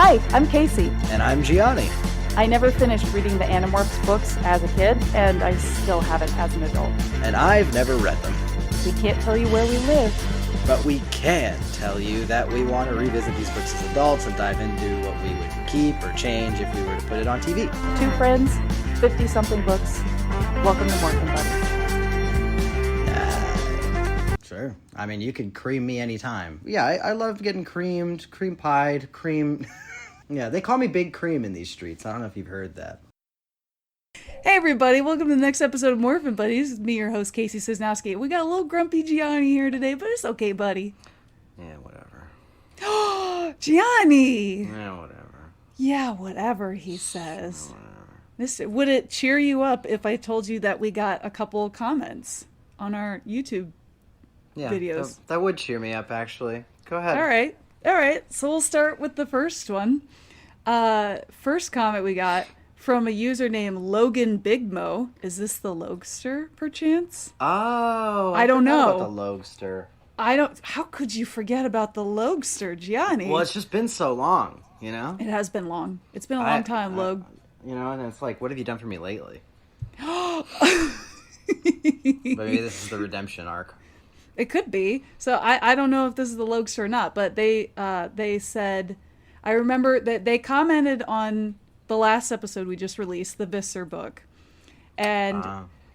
Hi, I'm Casey. And I'm Gianni. I never finished reading the Animorphs books as a kid, and I still haven't as an adult. And I've never read them. We can't tell you where we live. But we can tell you that we want to revisit these books as adults and dive into what we would keep or change if we were to put it on TV. Two friends, 50-something books. Welcome to morphinbuddies. Sure. I mean, you can cream me anytime. Yeah, I love getting creamed, cream pied, cream... Yeah, they call me Big Cream in these streets. I don't know if you've heard that. Hey everybody, welcome to the next episode of Morphinbuddies. It's me, your host, Casey Cisnowski. We got a little grumpy Gianni here today, but it's okay, buddy. Yeah, whatever. Gianni! Yeah, whatever. Yeah, whatever, he says. Yeah, whatever. Would it cheer you up if I told you that we got a couple comments on our YouTube videos? That would cheer me up, actually. Go ahead. All right. So we'll start with the first one. First comment we got from a user named Logan Bigmo. Is this the Logster, perchance? Oh, I don't know. About the Logster. How could you forget about the Logster, Gianni? Well, it's just been so long, you know? It has been long. It's been a long time, Log. You know, and it's like, what have you done for me lately? Maybe this is the redemption arc. It could be. So I don't know if this is the Logster or not, but they said, I remember that they commented on the last episode we just released, the Visser book. And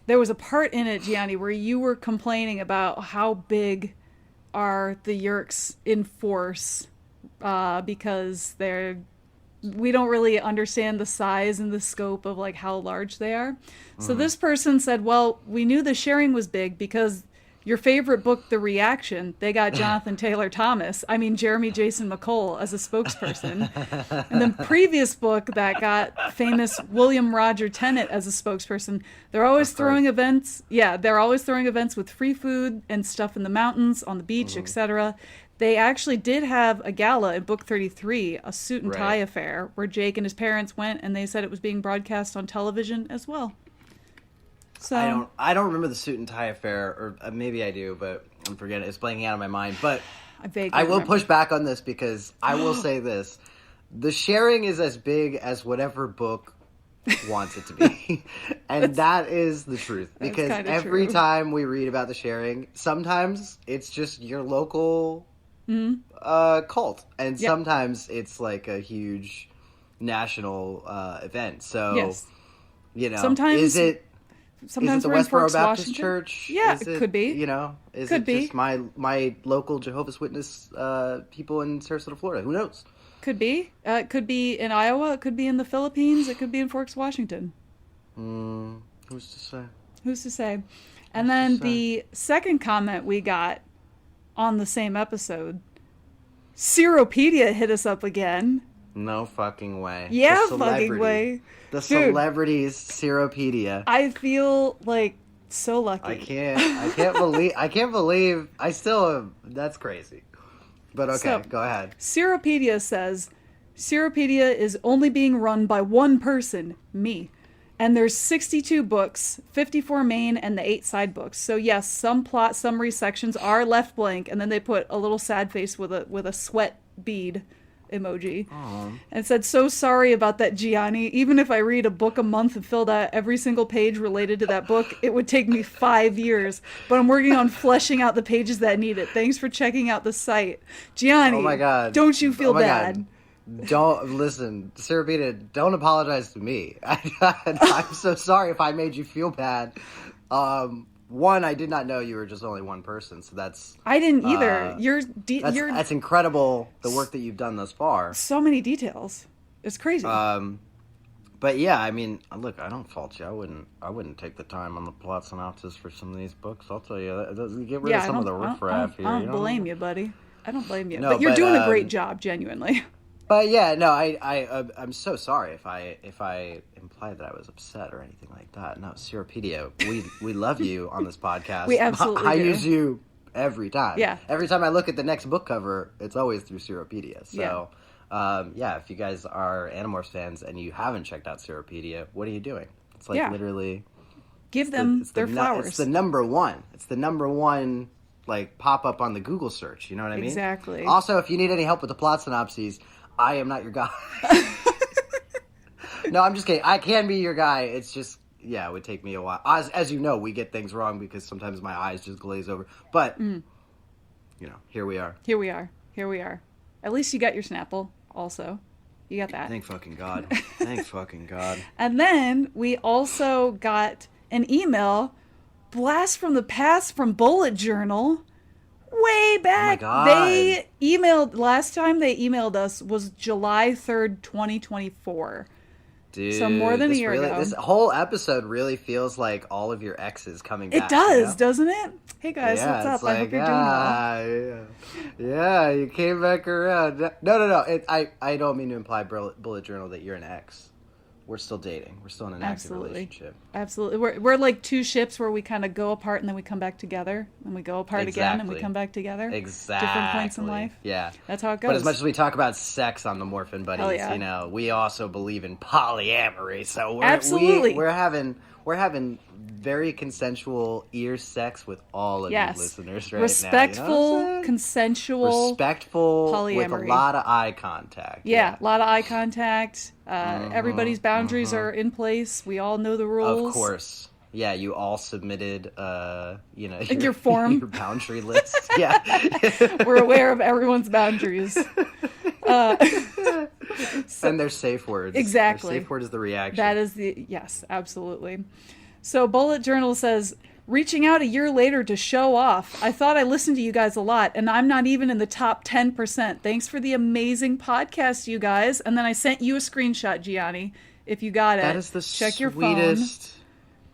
there was a part in it, Gianni, where you were complaining about how big are the Yeerks in force because we don't really understand the size and the scope of like how large they are. So this person said, well, we knew the sharing was big because your favorite book, The Reaction, they got Jonathan Taylor Thomas. I mean, Jeremy Jason McCole as a spokesperson. And then previous book that got famous William Roger Tennant as a spokesperson. They're always throwing events. Yeah, they're always throwing events with free food and stuff in the mountains, on the beach, etc. They actually did have a gala in book 33, a suit and tie affair, where Jake and his parents went, and they said it was being broadcast on television as well. So I don't remember the suit and tie affair, or maybe I do, but I'm forgetting. It's blanking out of my mind. But I will push back on this because I will say this: the sharing is as big as whatever book wants it to be, and that is the truth. Because every time we read about the sharing, sometimes it's just your local cult, and sometimes it's like a huge national event. So you know, sometimes is it the Westboro Baptist Washington? Church? Yeah, it could be. You know, is could it be. just my local Jehovah's Witness people in Sarasota, Florida? Who knows? Could be. It could be in Iowa. It could be in the Philippines. It could be in Forks, Washington. Who's to say? Who's to say? And then the second comment we got on the same episode, Seerowpedia hit us up again. No fucking way. Yeah, fucking way. The celebrities Seerowpedia. I feel like so lucky. I can't believe I still am. That's crazy. But okay, So, go ahead. Seerowpedia says, Seerowpedia is only being run by one person, me. And there's 62 books, 54 main, and the 8 side books. So yes, some plot summary sections are left blank, and then they put a little sad face with a sweat bead emoji. Aww. And said, so sorry about that, Gianni. Even if I read a book a month and filled out every single page related to that book, it would take me 5 years. But I'm working on fleshing out the pages that need it. Thanks for checking out the site. Gianni, oh my God. Don't you feel bad? God. Don't listen, Seerowpedia, don't apologize to me. I'm so sorry if I made you feel bad. One, I did not know you were just only one person, so that's... I didn't either. That's incredible, the work that you've done thus far. So many details. It's crazy. But yeah, I mean, look, I don't fault you. I wouldn't take the time on the plot synopsis for some of these books. I'll tell you, get rid of some of the riffraff here. I don't blame you, buddy. I don't blame you. No, but you're doing a great job, genuinely. But yeah, no, I'm so sorry if I implied that I was upset or anything like that. No, Seerowpedia, we love you on this podcast. We absolutely I do. use you every time. Yeah. Every time I look at the next book cover, it's always through Seerowpedia. So, if you guys are Animorphs fans and you haven't checked out Seerowpedia, what are you doing? It's like literally... Give them their flowers. It's the number one. It's the number one, like, pop up on the Google search. You know what I mean? Exactly. Also, if you need any help with the plot synopses... I am not your guy. No, I'm just kidding. I can be your guy. It's just, yeah, it would take me a while. As you know, we get things wrong because sometimes my eyes just glaze over. But, you know, here we are. Here we are. Here we are. At least you got your Snapple also. You got that. Thank fucking God. Thank fucking God. And then we also got an email, blast from the past from Bullet Journal. Way back. Oh my God. They emailed, last time they emailed us was July 3rd, 2024. Dude, so more than a year ago. This whole episode really feels like all of your exes coming back. It does, you know? Doesn't it? Hey guys, yeah, what's up? Like, I hope you're doing well. Yeah, you came back around. No. I don't mean to imply, Bullet Journal, that you're an ex. We're still dating. We're still in an active relationship. Absolutely. We're like two ships where we kind of go apart and then we come back together. And we go apart again and we come back together. Exactly. Different points in life. Yeah. That's how it goes. But as much as we talk about sex on the Morphin Buddies, you know, we also believe in polyamory. So we're having very consensual ear sex with all of you listeners right Respectful, now. You know consensual, polyamory. With a lot of eye contact. Yeah, a lot of eye contact. Everybody's boundaries are in place. We all know the rules. Of course. Yeah, you all submitted, your form, your boundary list. Yeah, we're aware of everyone's boundaries. And their safe words. Exactly. Their safe word is the reaction. That is yes, absolutely. So Bullet Journal says, reaching out a year later to show off. I thought I listened to you guys a lot, and I'm not even in the top 10%. Thanks for the amazing podcast, you guys. And then I sent you a screenshot, Gianni. If you got it, that is the check your phone.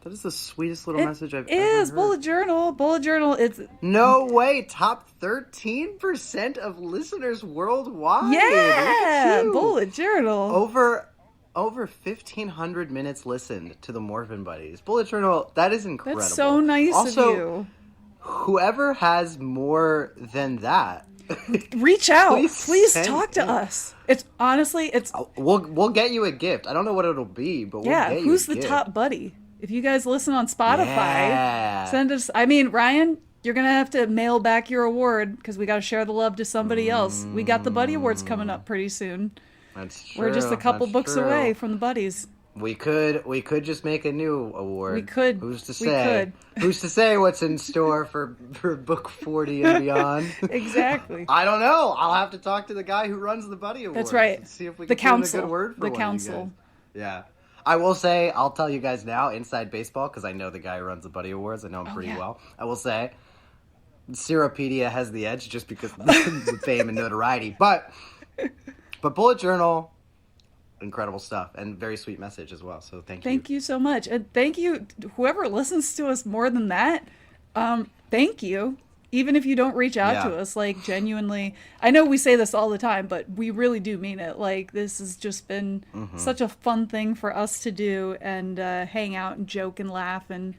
That is the sweetest little message I've ever heard. Bullet Journal. Bullet Journal. It's no way. Top 13% of listeners worldwide. Yeah, Bullet Journal. Over 1,500 minutes listened to the Morphin Buddies. Bullet Journal, that is incredible. That's so nice also, of you. Whoever has more than that, reach out. Please talk to us. It's honestly, we'll get you a gift. I don't know what it'll be, but we'll get you who's a the gift. top buddy? If you guys listen on Spotify, send us. I mean, Ryan, you're gonna have to mail back your award because we got to share the love to somebody else. We got the Buddy Awards coming up pretty soon. That's true. We're just a couple books away from the buddies. We could just make a new award. We could. Who's to say? Who's to say what's in store for book 40 and beyond? Exactly. I don't know. I'll have to talk to the guy who runs the Buddy Awards. That's right. And see if we can put in a good word for the one council. of you guys. Yeah. I will say, I'll tell you guys now, inside baseball, because I know the guy who runs the Buddy Awards. I know him pretty well. I will say, Seerowpedia has the edge just because of the fame and notoriety. But Bullet Journal, incredible stuff, and very sweet message as well. So thank you. Thank you so much, and thank you whoever listens to us more than that. Thank you. Even if you don't reach out to us, like, genuinely, I know we say this all the time, but we really do mean it. Like, this has just been such a fun thing for us to do and hang out and joke and laugh and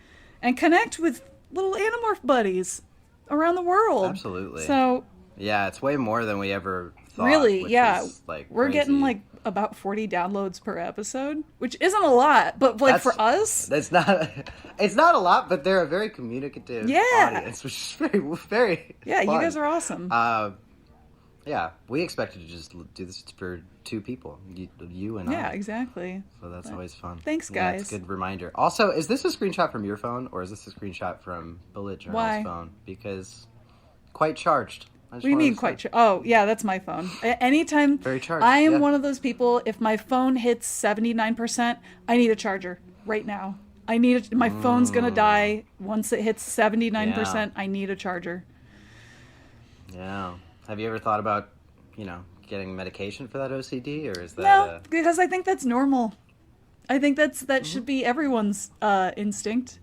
connect with little Animorph buddies around the world. Absolutely. So yeah, it's way more than we ever thought. Really, which yeah. is, like, we're crazy. getting like about 40 downloads per episode, which isn't a lot, but like for us, it's not a lot, but they're a very communicative audience, which is very, very fun. You guys are awesome. Yeah, we expected to just do this for two people, you and I. Yeah, exactly. So that's always fun. Thanks, guys. That's a good reminder. Also, is this a screenshot from your phone, or is this a screenshot from Bullet Journal's phone? Because quite charged. What do you mean quite charged? Oh, yeah, that's my phone. Anytime very charged, I am one of those people, if my phone hits 79%, I need a charger right now. My phone's going to die once it hits 79%. Yeah. I need a charger. Yeah. Have you ever thought about, getting medication for that OCD, or is that No, because I think that's normal. I think that should be everyone's instinct.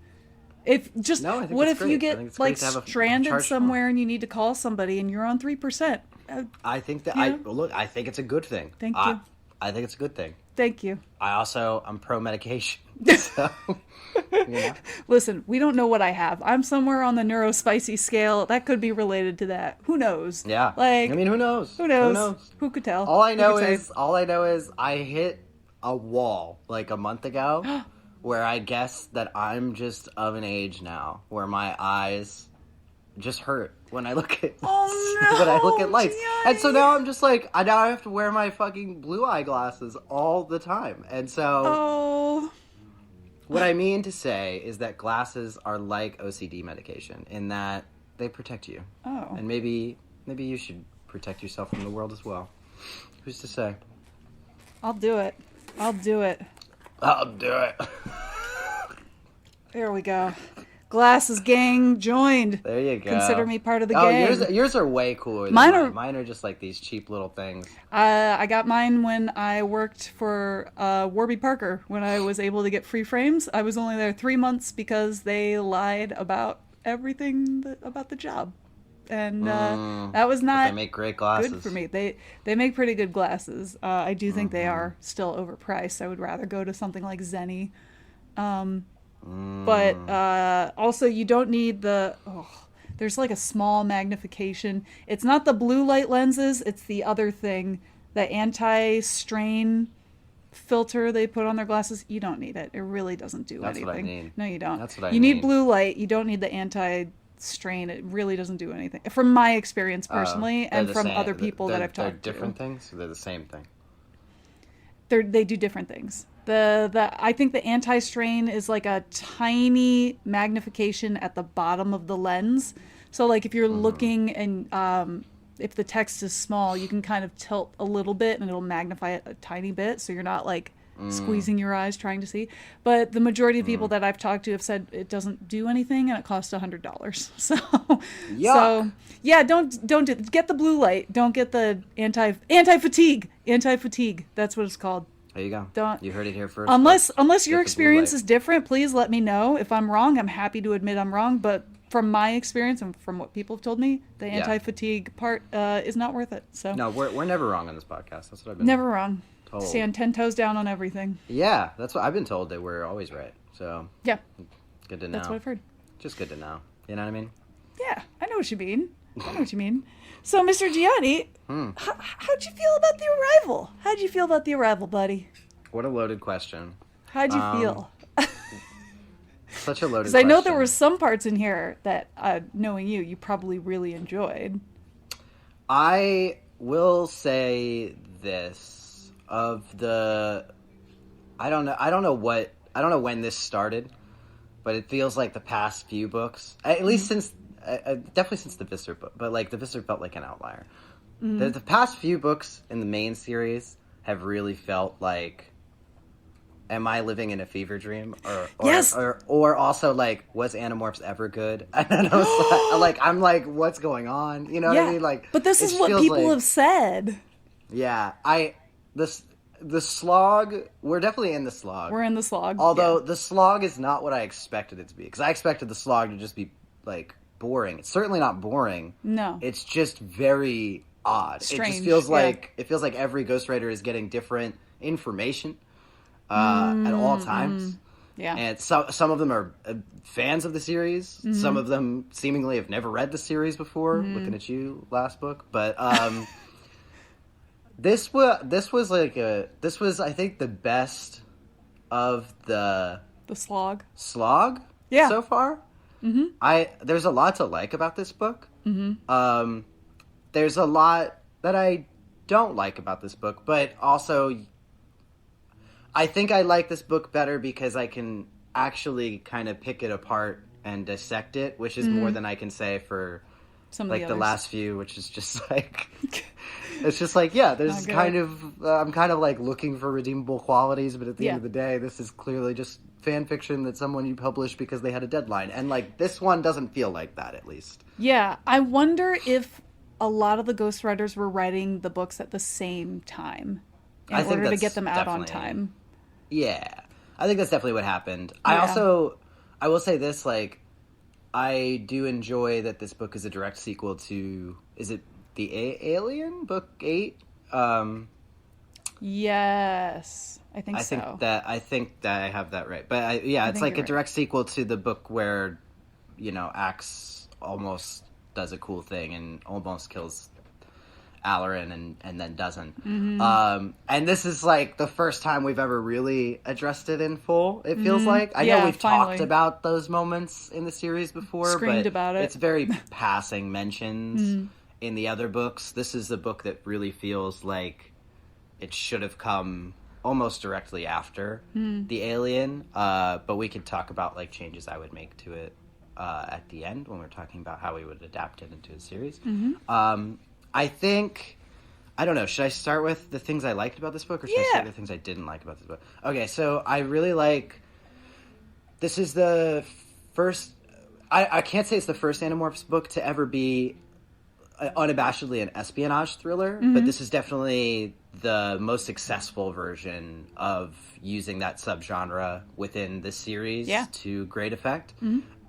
What if you get like stranded somewhere and you need to call somebody and you're on 3%? I think that I think it's a good thing. Thank you. I think it's a good thing. Thank you. I'm pro medication. So, Listen, we don't know what I have. I'm somewhere on the neurospicy scale. That could be related to that. Who knows? Yeah. Like, who knows? Who knows? Who could tell? All I know is I hit a wall like a month ago. Where I guess that I'm just of an age now where my eyes just hurt when I look at when I look at lights. Gianni. And so now I'm just like, now I have to wear my fucking blue eye glasses all the time. And so what I mean to say is that glasses are like OCD medication in that they protect you. Oh. And maybe you should protect yourself from the world as well. Who's to say? I'll do it. I'll do it. There we go. Glasses gang joined. There you go. Consider me part of the gang. Yours are way cooler than mine. Mine are just like these cheap little things. I got mine when I worked for Warby Parker when I was able to get free frames. I was only there 3 months because they lied about everything about the job. And that was not they make great glasses. Good for me. They make pretty good glasses. I do think they are still overpriced. I would rather go to something like Zenny. But also you don't need there's like a small magnification. It's not the blue light lenses, it's the other thing, the anti-strain filter they put on their glasses. You don't need it. It really doesn't do anything. That's what I need. No, you don't. That's what I need. You need blue light. You don't need the anti-strain. It really doesn't do anything. From my experience personally and from other people that I've talked to. They're different things? Or they're the same thing? They do different things. I think the anti-strain is like a tiny magnification at the bottom of the lens. So like if you're looking and if the text is small, you can kind of tilt a little bit and it'll magnify it a tiny bit. So you're not like squeezing your eyes trying to see. But the majority of people that I've talked to have said it doesn't do anything and it costs $100. So yeah, don't do it. Get the blue light. Don't get the anti-fatigue. Anti-fatigue. That's what it's called. There you go. You heard it here first. Unless your experience is different, please let me know. If I'm wrong, I'm happy to admit I'm wrong. But from my experience and from what people have told me, the anti-fatigue part is not worth it. So no, we're never wrong on this podcast. That's what I've been never wrong. Told. Stand 10 toes down on everything. Yeah, that's what I've been told, that we're always right. So yeah, good to know. That's what I've heard. Just good to know. You know what I mean? Yeah, I know what you mean. So, Mr. Gianni, how'd you feel about the arrival? How'd you feel about the arrival, buddy? What a loaded question. How'd you feel? Such a loaded question. Because I know there were some parts in here that, knowing you probably really enjoyed. I will say this. I don't know when this started, but it feels like the past few books, at least since, definitely since the Visser book, but like the Visser felt like an outlier. The past few books in the main series have really felt like, am I living in a fever dream? Or also like, was Animorphs ever good? And I was like, I'm like, what's going on? You know what I mean? Like, but this is what people have said. Yeah, the slog, we're definitely in the slog. We're in the slog. Although the slog is not what I expected it to be. Because I expected the slog to just be, like, boring. It's certainly not boring. No. It's just very odd. Strange. It just feels like every ghostwriter is getting different information at all times. Yeah. And some of them are fans of the series. Some of them seemingly have never read the series before, looking at you last book. But This was I think the best of the slog so far. There's a lot to like about this book. There's a lot that I don't like about this book, but also I think I like this book better because I can actually kind of pick it apart and dissect it, which is more than I can say for some like of the last few, which is just like it's just like, yeah, there's kind of I'm kind of like looking for redeemable qualities, but at the end of the day, this is clearly just fan fiction that someone you published because they had a deadline, and like this one doesn't feel like that, at least. Yeah, I wonder if a lot of the ghostwriters were writing the books at the same time in order to get them out on time. Yeah, I think that's definitely what happened. Yeah. I will say this, like, I do enjoy that this book is a direct sequel to, is it the Alien book 8? Yes, I think so. I think that I have that right. But it's like a direct sequel to the book where, Axe almost does a cool thing and almost kills Allerin and then doesn't. And this is like the first time we've ever really addressed it in full, it feels like. I know we've talked about those moments in the series before, Screamed but about it. It's very passing mentions in the other books. This is the book that really feels like it should have come almost directly after the Alien, but we could talk about like changes I would make to it at the end when we're talking about how we would adapt it into a series. I think, I don't know, should I start with the things I liked about this book, or should I start with the things I didn't like about this book? Okay, so I really like, this is the first, I can't say it's the first Animorphs book to ever be unabashedly an espionage thriller, but this is definitely the most successful version of using that subgenre within the series to great effect.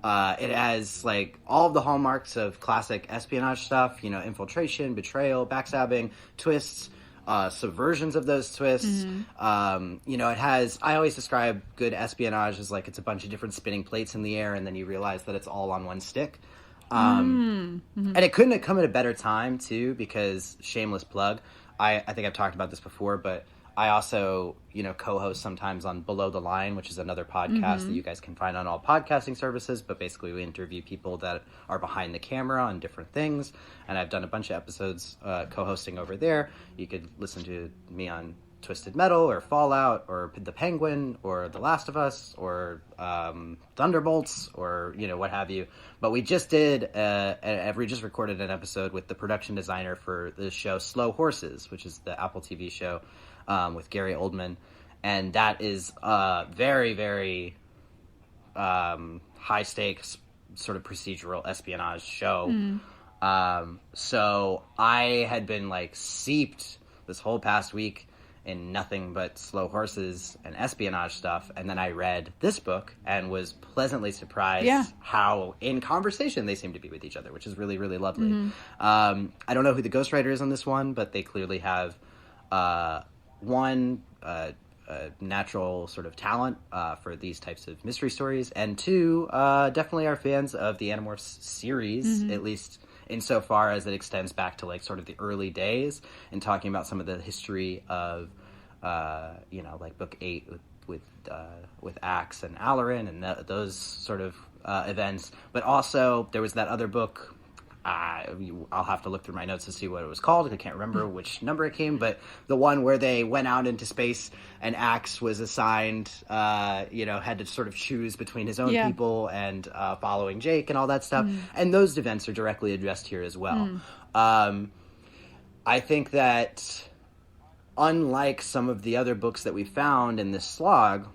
It has like all of the hallmarks of classic espionage stuff, you know, infiltration, betrayal, backstabbing, twists, subversions of those twists. You know, it has, I always describe good espionage as like it's a bunch of different spinning plates in the air and then you realize that it's all on one stick. And it couldn't have come at a better time too, because shameless plug, I think I've talked about this before, but I also, you know, co-host sometimes on Below the Line, which is another podcast that you guys can find on all podcasting services. But basically, we interview people that are behind the camera on different things. And I've done a bunch of episodes co-hosting over there. You could listen to me on Twisted Metal or Fallout or The Penguin or The Last of Us or Thunderbolts or, you know, what have you. But we just did, we just recorded an episode with the production designer for the show Slow Horses, which is the Apple TV show. With Gary Oldman, and that is a very, very high stakes sort of procedural espionage show. So I had been like seeped this whole past week in nothing but Slow Horses and espionage stuff, and then I read this book and was pleasantly surprised how in conversation they seem to be with each other, which is really, really lovely. I don't know who the ghostwriter is on this one, but they clearly have one, natural sort of talent for these types of mystery stories, and two, definitely are fans of the Animorphs series, at least insofar as it extends back to like sort of the early days, and talking about some of the history of, you know, like book 8 with Axe and Allerin and those sort of events. But also there was that other book. I'll have to look through my notes to see what it was called. I can't remember which number it came, but the one where they went out into space and Axe was assigned, you know, had to sort of choose between his own people and following Jake and all that stuff. And those events are directly addressed here as well. I think that unlike some of the other books that we found in this slog,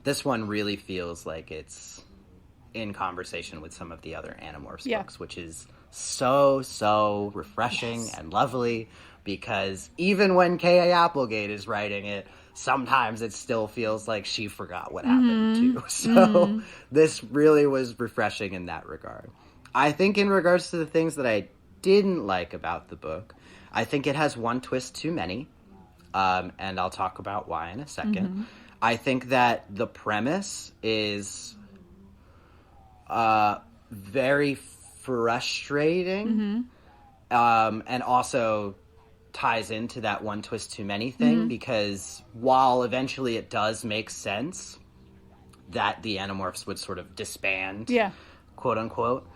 this one really feels like it's in conversation with some of the other Animorphs books, which is so refreshing and lovely, because even when K.A. Applegate is writing it, sometimes it still feels like she forgot what happened too. So this really was refreshing in that regard. I think in regards to the things that I didn't like about the book, I think it has one twist too many, and I'll talk about why in a second. I think that the premise is very frustrating, and also ties into that one twist too many thing, because while eventually it does make sense that the Animorphs would sort of disband, quote unquote,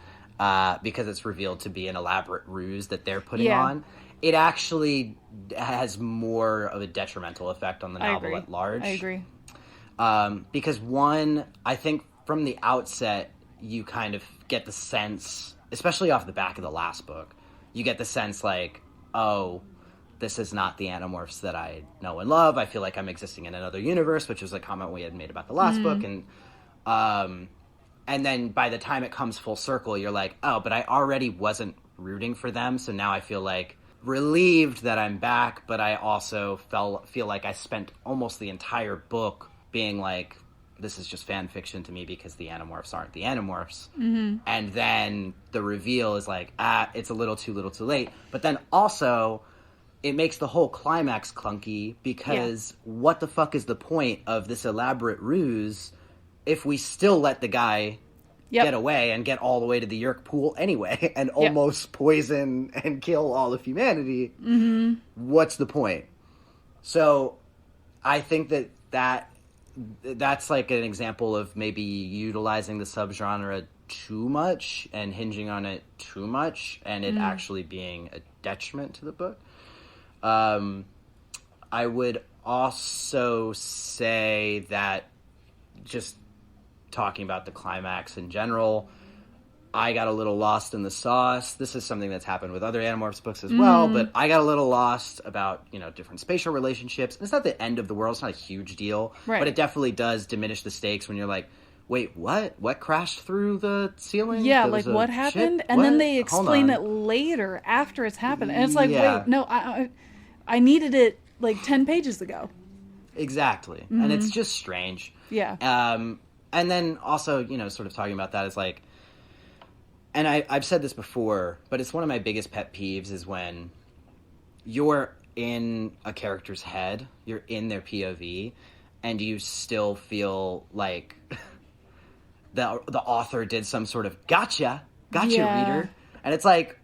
because it's revealed to be an elaborate ruse that they're putting on, it actually has more of a detrimental effect on the novel at large. I agree. Because one, I think from the outset, you kind of get the sense, especially off the back of the last book, you get the sense like, oh, this is not the Animorphs that I know and love. I feel like I'm existing in another universe, which was a comment we had made about the last book. And then by the time it comes full circle, you're like, oh, but I already wasn't rooting for them. So now I feel like relieved that I'm back, but I also feel like I spent almost the entire book being like, this is just fan fiction to me because the Animorphs aren't the Animorphs. And then the reveal is like, it's a little too late. But then also, it makes the whole climax clunky, because what the fuck is the point of this elaborate ruse if we still let the guy get away and get all the way to the Yerk pool anyway and almost poison and kill all of humanity, what's the point? So I think that's like an example of maybe utilizing the subgenre too much and hinging on it too much and it actually being a detriment to the book. I would also say that just talking about the climax in general, I got a little lost in the sauce. This is something that's happened with other Animorphs books as well, but I got a little lost about, different spatial relationships. It's not the end of the world. It's not a huge deal, but it definitely does diminish the stakes when you're like, wait, what? What crashed through the ceiling? Yeah, like what happened? And then they explain it later after it's happened. And it's like, wait, no, I needed it like 10 pages ago. Exactly. And it's just strange. Yeah. And then also, sort of talking about that is like, and I've said this before, but it's one of my biggest pet peeves is when you're in a character's head, you're in their POV, and you still feel like the author did some sort of gotcha reader. And it's like,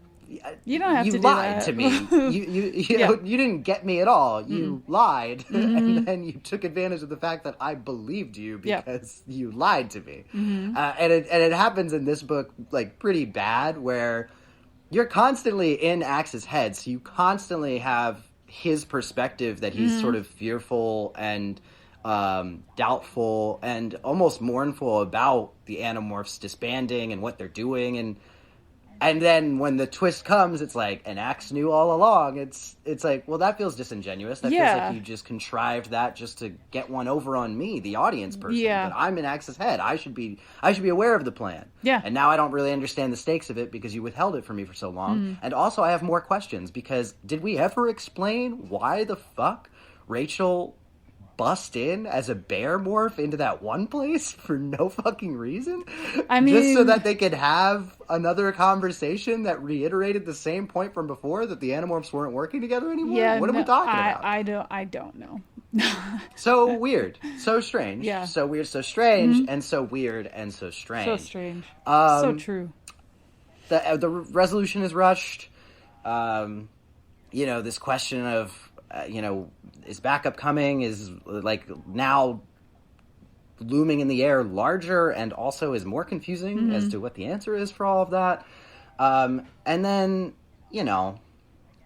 you don't have to do lied that. to me. You didn't get me at all. You lied, and then you took advantage of the fact that I believed you because you lied to me. And it happens in this book like pretty bad, where you're constantly in Axe's head, so you constantly have his perspective that he's sort of fearful and doubtful and almost mournful about the Animorphs disbanding and what they're doing, and then when the twist comes, it's like, and Axe knew all along. It's like, well, that feels disingenuous. That feels like you just contrived that just to get one over on me, the audience person. Yeah. But I'm in Axe's head. I should be aware of the plan. Yeah. And now I don't really understand the stakes of it because you withheld it from me for so long. And also I have more questions because did we ever explain why the fuck Rachel bust in as a bear morph into that one place for no fucking reason? I mean, just so that they could have another conversation that reiterated the same point from before, that the Animorphs weren't working together anymore? Yeah, what are we talking about? I don't know. So weird, so strange. Yeah. So weird, so strange, and so weird and so strange. So strange. So true. The resolution is rushed. This question of is backup coming is like now looming in the air larger and also is more confusing as to what the answer is for all of that. And then,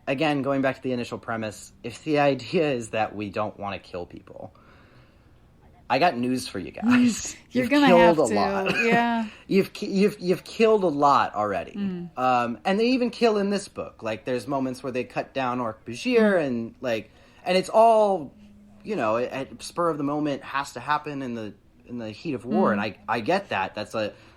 again, going back to the initial premise, if the idea is that we don't want to kill people, I got news for you guys. You're gonna have to. Lot. Yeah. You've killed a lot already. And they even kill in this book. Like there's moments where they cut down Orc-Bajir and it's all, at spur of the moment has to happen in the heat of war. And I get that.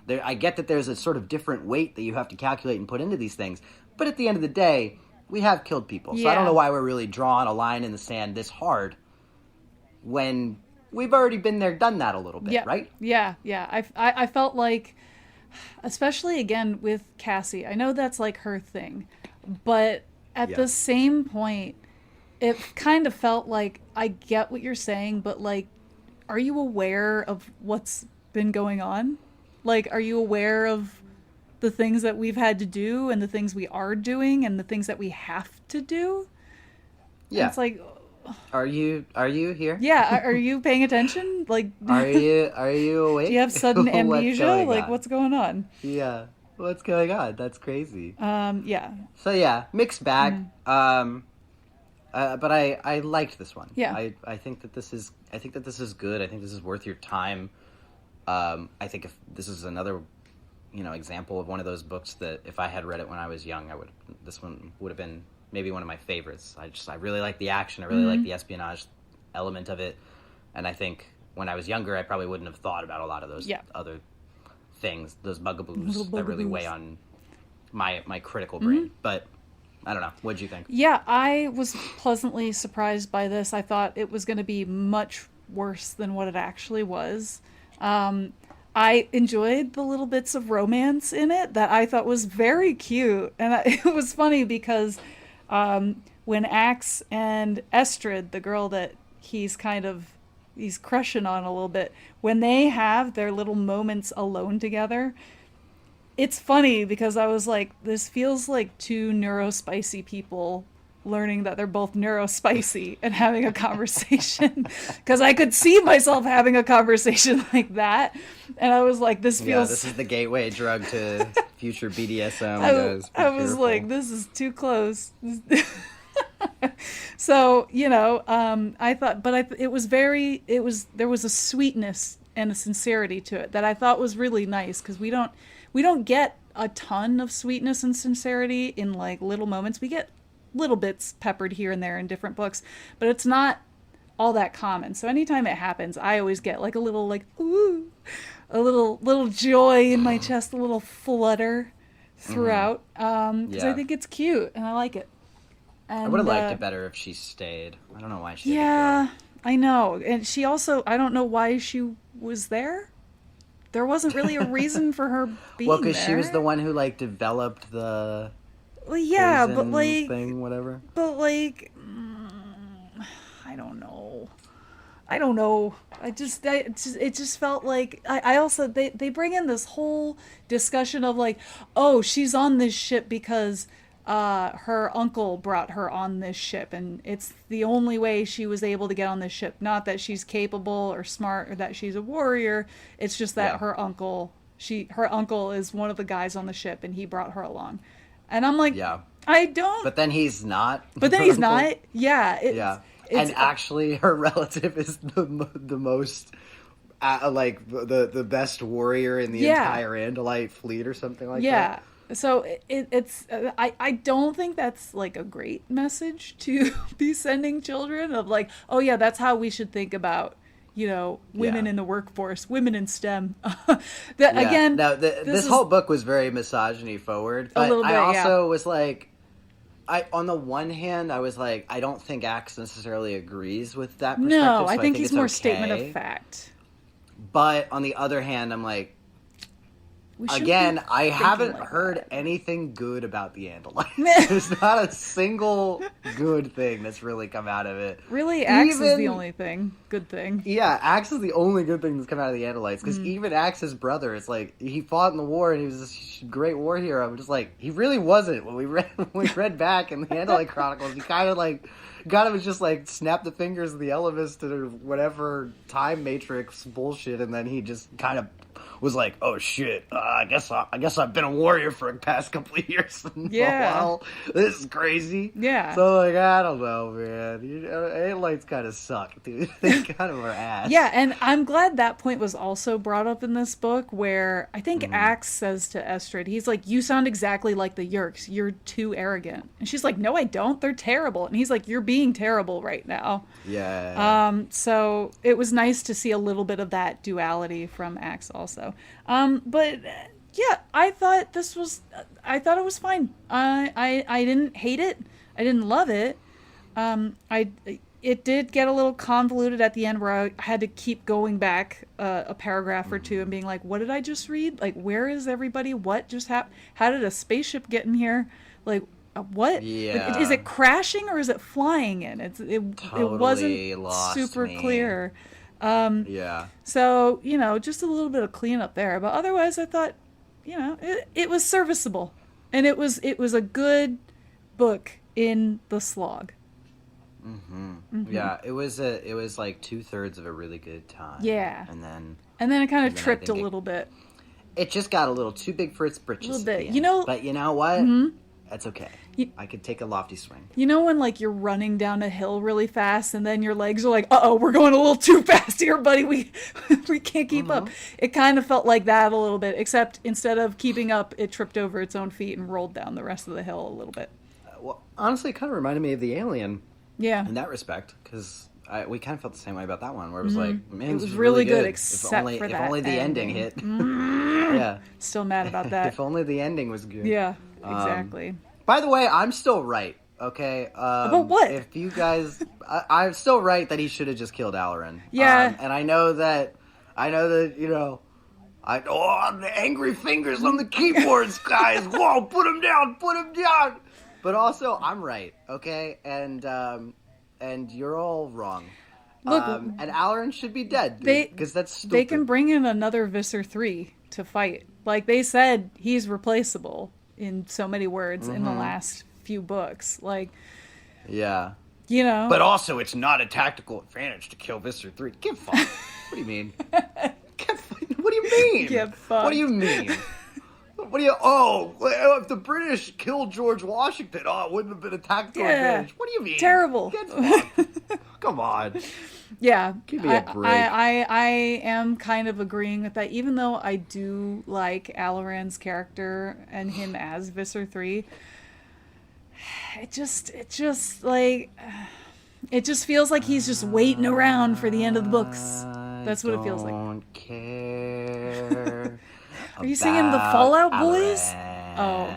I get that there's a sort of different weight that you have to calculate and put into these things. But at the end of the day, we have killed people. So I don't know why we're really drawing a line in the sand this hard when we've already been there, done that a little bit, right? Yeah. I felt like, especially again with Cassie, I know that's like her thing, but at the same point, it kind of felt like, I get what you're saying, but like, are you aware of what's been going on? Like, are you aware of the things that we've had to do and the things we are doing and the things that we have to do? Yeah. And it's like, Are you here? yeah, are you paying attention? Like, are you awake? Do you have sudden amnesia? What's going on? Yeah. What's going on? That's crazy. Yeah. So yeah, mixed bag. But I liked this one. Yeah. I think that this is good. I think this is worth your time. I think if this is another, example of one of those books that if I had read it when I was young, this one would have been maybe one of my favorites. I really like the action. I really like the espionage element of it. And I think when I was younger, I probably wouldn't have thought about a lot of those other things, those bugaboos that really weigh on my critical brain. But I don't know. What'd you think? Yeah, I was pleasantly surprised by this. I thought it was going to be much worse than what it actually was. I enjoyed the little bits of romance in it that I thought was very cute. And it was funny because when Axe and Estrid, the girl that he's kind of he's crushing on a little bit. When they have their little moments alone together, it's funny because I was like, this feels like two neurospicy people learning that they're both neurospicy and having a conversation, because I could see myself having a conversation like that, and I was like, this feels, this is the gateway drug to future BDSM. I was like, this is too close. So, you know, I thought, but there was a sweetness and a sincerity to it that I thought was really nice, because we don't get a ton of sweetness and sincerity in like little moments. We get little bits peppered here and there in different books, but it's not all that common. So anytime it happens, I always get like a little like, ooh, a little joy in my chest, a little flutter throughout, because I think it's cute and I like it. And, I would have liked it better if she stayed. I don't know why she didn't go. I know. And she also, I don't know why she was there. There wasn't really a reason for her being there. Well, because she was the one who like developed the but like thing, whatever. But like, I don't know. It just felt like I also they bring in this whole discussion of like, oh, she's on this ship because her uncle brought her on this ship, and it's the only way she was able to get on this ship. Not that she's capable or smart or that she's a warrior. It's just that her uncle is one of the guys on the ship, and he brought her along. And I'm like, I don't. But then he's not. But then he's not. Yeah. And actually, her relative is the most, like the best warrior in the entire Andalite fleet or something like that. Yeah. So it's I don't think that's like a great message to be sending children of like, oh yeah, that's how we should think about, you know, women in the workforce, women in STEM. Again, no, this whole book was very misogyny forward, but I also was like, on the one hand, I was like, I don't think Axe necessarily agrees with that perspective. No, I so think he's more okay. statement of fact. But on the other hand, I'm like, again, I haven't heard anything good about the Andalites. There's not a single good thing that's really come out of it. Really, Axe is the only good thing. Yeah, Axe is the only good thing that's come out of the Andalites. Because even Axe's brother, it's like, he fought in the war and he was this great war hero. I'm just like, he really wasn't. When we read back in the Andalite Chronicles, he kind of was just like, snapped the fingers of the Elevist or whatever time matrix bullshit, and then he just kind of was like, oh shit, I guess I've been a warrior for the past couple of years. Well, this is crazy. Yeah. So like, I don't know, man. Andalites kind of suck, dude. They kind of are ass. Yeah, and I'm glad that point was also brought up in this book, where I think Axe says to Estrid, he's like, you sound exactly like the Yerks. You're too arrogant. And she's like, no, I don't. They're terrible. And he's like, you're being terrible right now. Yeah. So it was nice to see a little bit of that duality from Axe also. But yeah, I thought it was fine. I didn't hate it. I didn't love it. It did get a little convoluted at the end, where I had to keep going back a paragraph or two and being like, what did I just read? Like, where is everybody? What just happened? How did a spaceship get in here? Like, what? Yeah. Is it crashing or is it flying in? It wasn't super clear. So, you know, just a little bit of cleanup there. But otherwise, I thought, you know, it was serviceable. And it was a good book in the slog. Yeah, it was like 2/3 of a really good time. Yeah. And then it kind of tripped a little bit. It just got a little too big for its britches. A little bit. You know, but you know what? That's okay. I could take a lofty swing. You know when, like, you're running down a hill really fast and then your legs are like, uh-oh, we're going a little too fast here, buddy. We can't keep up. It kind of felt like that a little bit, except instead of keeping up, it tripped over its own feet and rolled down the rest of the hill a little bit. Well, honestly, it kind of reminded me of The Alien. Yeah. In that respect, because we kind of felt the same way about that one, where it was like, man, it was really good except for that. If only the ending hit. Yeah. Still mad about that. If only the ending was good. Yeah, exactly. By the way, I'm still right, okay? About what? If you guys... I'm still right that he should have just killed Alarin. Yeah. And I know that, you know... the angry fingers on the keyboards, guys! Whoa, put him down! But also, I'm right, okay? And you're all wrong. Look, and Alarin should be dead, because that's stupid. They can bring in another Visser 3 to fight. Like, they said he's replaceable in so many words in the last few books. Like, yeah. You know. But also, it's not a tactical advantage to kill Visser 3. Get fucked. What do you mean? What do you mean? Get fucked. What do you mean? If the British killed George Washington, it wouldn't have been a tactical advantage. What do you mean? Terrible. Get fucked. Come on. Yeah. Give me a break. I am kind of agreeing with that, even though I do like Alaran's character and him as Visser 3. It just feels like he's just waiting around for the end of the books. That's what it feels like. I don't care. Are you singing the Fallout Boys? Oh.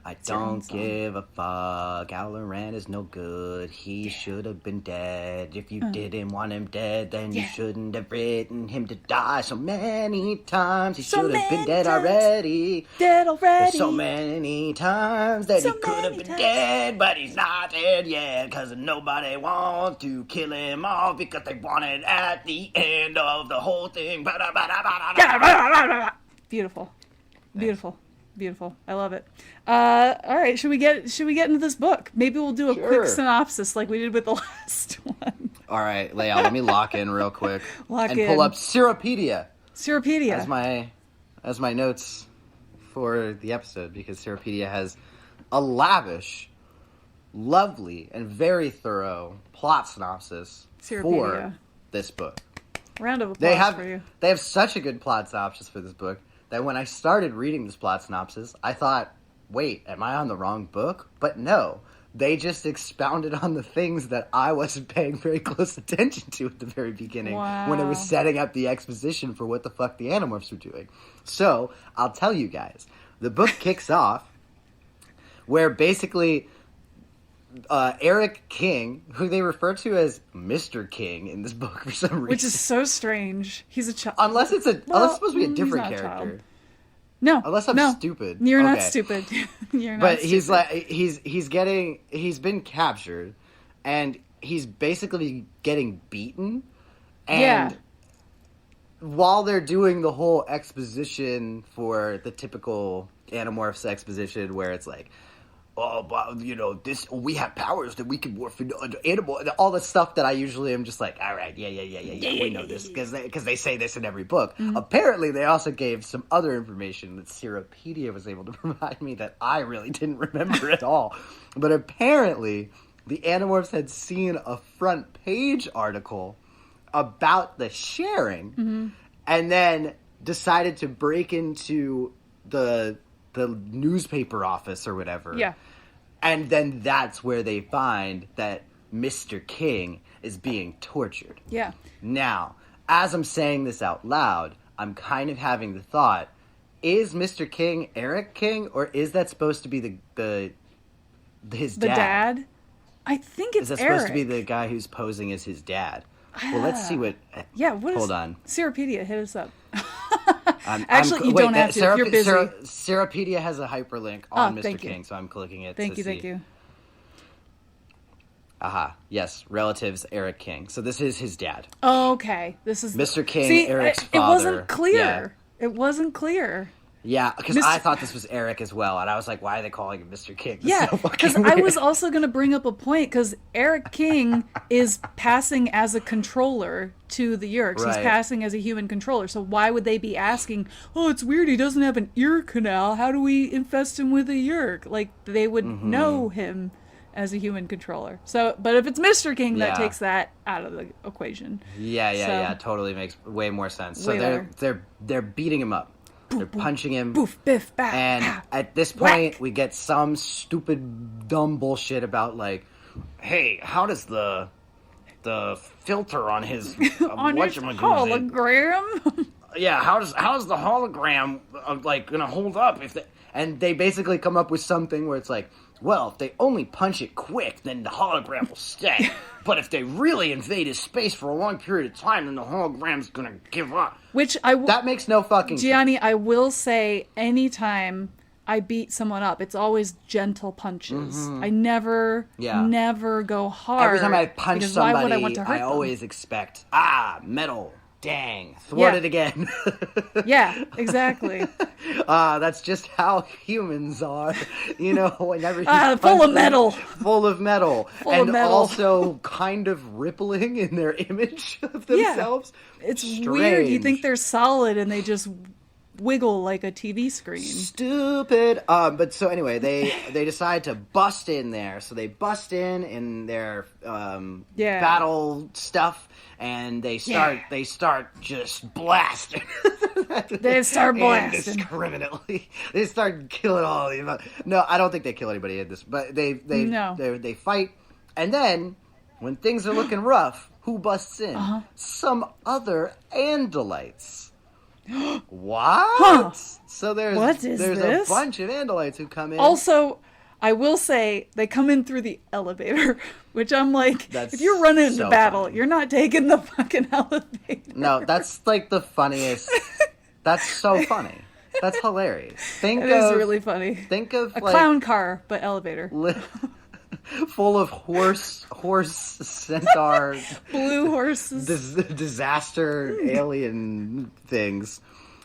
I don't give a fuck. Alaran is no good. He should have been dead. If you didn't want him dead, then you shouldn't have written him to die so many times. He should have been dead already. There's so many times that he could have been dead, but he's not dead yet. Because nobody wants to kill him off because they want it at the end of the whole thing. Beautiful. Beautiful. Beautiful. I love it. All right, should we get into this book? Maybe we'll do a quick synopsis like we did with the last one. All right, Leia, let me lock in real quick. Pull up Seerowpedia. Seerowpedia. As my notes for the episode, because Seerowpedia has a lavish, lovely, and very thorough plot synopsis for this book. Round of applause for you. They have such a good plot synopsis for this book that when I started reading this plot synopsis, I thought, wait, am I on the wrong book? But no, they just expounded on the things that I wasn't paying very close attention to at the very beginning when it was setting up the exposition for what the fuck the Animorphs were doing. So, I'll tell you guys, the book kicks off where basically Eric King, who they refer to as Mr. King in this book for some reason. Which is so strange. He's a child. Unless it's supposed to be a different character. No. Unless I'm stupid. You're not stupid. You're not stupid. But he's been captured and he's basically getting beaten. And while they're doing the whole exposition for the typical Animorphs exposition where it's like, we have powers that we can morph into animal, and all the stuff that I usually am just like, all right, we know this because they say this in every book. Mm-hmm. Apparently, they also gave some other information that Seerowpedia was able to provide me that I really didn't remember at all. But apparently, the Animorphs had seen a front page article about the sharing, and then decided to break into the newspaper office or whatever. Yeah. And then that's where they find that Mr. King is being tortured. Yeah. Now, as I'm saying this out loud, I'm kind of having the thought, is Mr. King Eric King, or is that supposed to be his dad? The dad? I think it's Eric. Is that supposed to be the guy who's posing as his dad? Well, let's see what... Hold on. Seerowpedia, hit us up. Actually, you don't have to if you're busy. Seerowpedia has a hyperlink on Mr. King, so I'm clicking it Thank you. Aha. Yes, relatives Eric King. So this is his dad. Okay. This is Mr. King, Eric's father. It wasn't clear. Yeah. It wasn't clear. Yeah, because I thought this was Eric as well, and I was like, why are they calling him Mr. King? Because I was also going to bring up a point, because Eric King is passing as a controller to the Yeerks. Right. He's passing as a human controller, so why would they be asking, oh, it's weird, he doesn't have an ear canal, how do we infest him with a Yeerk? Like, they would know him as a human controller. So, but if it's Mr. King, that takes that out of the equation. Yeah, totally makes way more sense. So they're beating him up. They're punching him. Boof, biff, back. And at this point, we get some stupid, dumb bullshit about, like, hey, how does the filter on his on his hologram? Yeah, how's the hologram gonna hold up if and they basically come up with something where it's like, well, if they only punch it quick, then the hologram will stay. But if they really invade his space for a long period of time, then the hologram's gonna give up. Which that makes no fucking Gianni, sense. I will say, anytime I beat someone up. It's always gentle punches. I never go hard. Every time I punch somebody, why would I want to hurt them? always expect, metal. Dang, thwarted again. Yeah, exactly. That's just how humans are, whenever full of metal. Full of metal. And also kind of rippling in their image of themselves. Yeah. It's strange. Weird. You think they're solid and they just wiggle like a TV screen. Stupid. But so anyway, they decide to bust in there. So they bust in their battle stuff. And they start just blasting. They start blasting indiscriminately. They start killing all the. No, I don't think they kill anybody in this, but they fight, and then when things are looking rough, who busts in? Some other Andalites. What? Huh. So there's a bunch of Andalites who come in. Also, I will say they come in through the elevator, which I'm like, if you're running into battle, funny. You're not taking the fucking elevator. No, that's like the funniest. That's so funny. That's hilarious. It is really funny. Think of a clown car, but elevator. Full of horse centaur, blue horses, disaster alien things.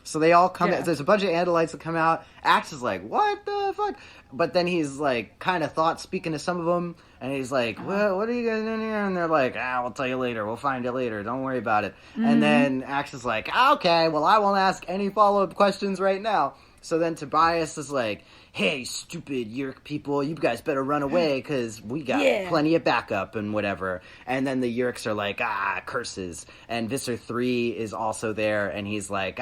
So they all come. There's a bunch of Andalites that come out. Axe is like, what the fuck? But then he's like, kind of speaking to some of them, and he's like, what are you guys doing here? And they're like, we'll tell you later. We'll find it later. Don't worry about it. Mm-hmm. And then Axe is like, okay, well, I won't ask any follow-up questions right now. So then Tobias is like, hey, stupid Yerk people, you guys better run away because we got plenty of backup and whatever. And then the Yerks are like, curses. And Visser 3 is also there, and he's like,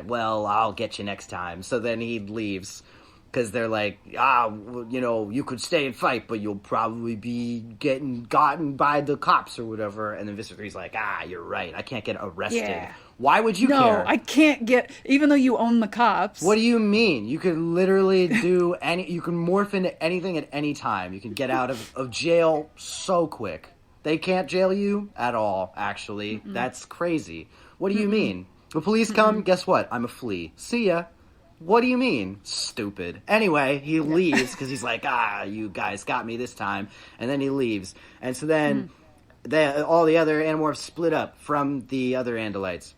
well, I'll get you next time. So then he leaves because they're like, you could stay and fight, but you'll probably be gotten by the cops or whatever. And then Visser 3's like, you're right. I can't get arrested. Yeah. Why would you care? No, I can't even though you own the cops. What do you mean? You could literally do you can morph into anything at any time. You can get out of jail so quick. They can't jail you at all, actually. Mm-mm. That's crazy. What do you mean? The police come, guess what? I'm a flea. See ya. What do you mean? Stupid. Anyway, he leaves because he's like, you guys got me this time. And then he leaves. And so then all the other Animorphs split up from the other Andalites.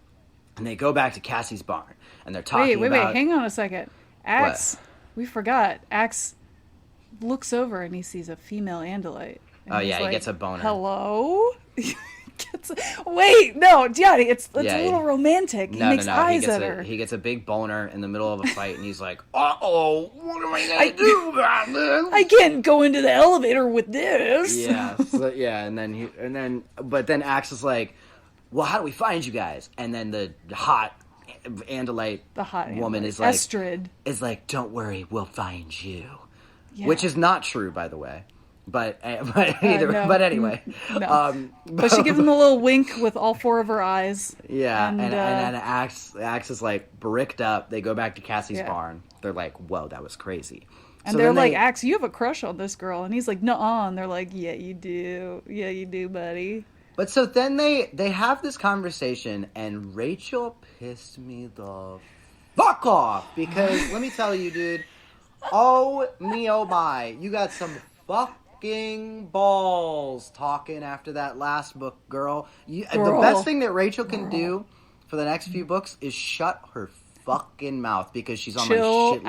And they go back to Cassie's barn, and they're talking about... Wait, hang on a second. Axe, we forgot. Axe looks over, and he sees a female Andalite. He gets a boner. Hello? Wait, no, Gianni, it's a little romantic. He makes eyes at her. He gets a big boner in the middle of a fight, and he's like, uh-oh, what am I going to do about this? I can't go into the elevator with this. Yeah, but then Axe is like, well, how do we find you guys? And then the hot Andalite woman is like, Estrid is like, don't worry, we'll find you. Yeah. Which is not true, by the way. But anyway. No. But she gives him a little wink with all four of her eyes. Yeah, and then Axe is like bricked up. They go back to Cassie's barn. They're like, whoa, that was crazy. And so they're like, Axe, you have a crush on this girl. And he's like, nuh-uh. And they're like, yeah, you do. Yeah, you do, buddy. But so then they have this conversation, and Rachel pissed me the fuck off. Because, let me tell you, dude, oh my, you got some fucking balls talking after that last book, girl. The best thing that Rachel can do for the next few books is shut her fucking mouth, because she's on my shit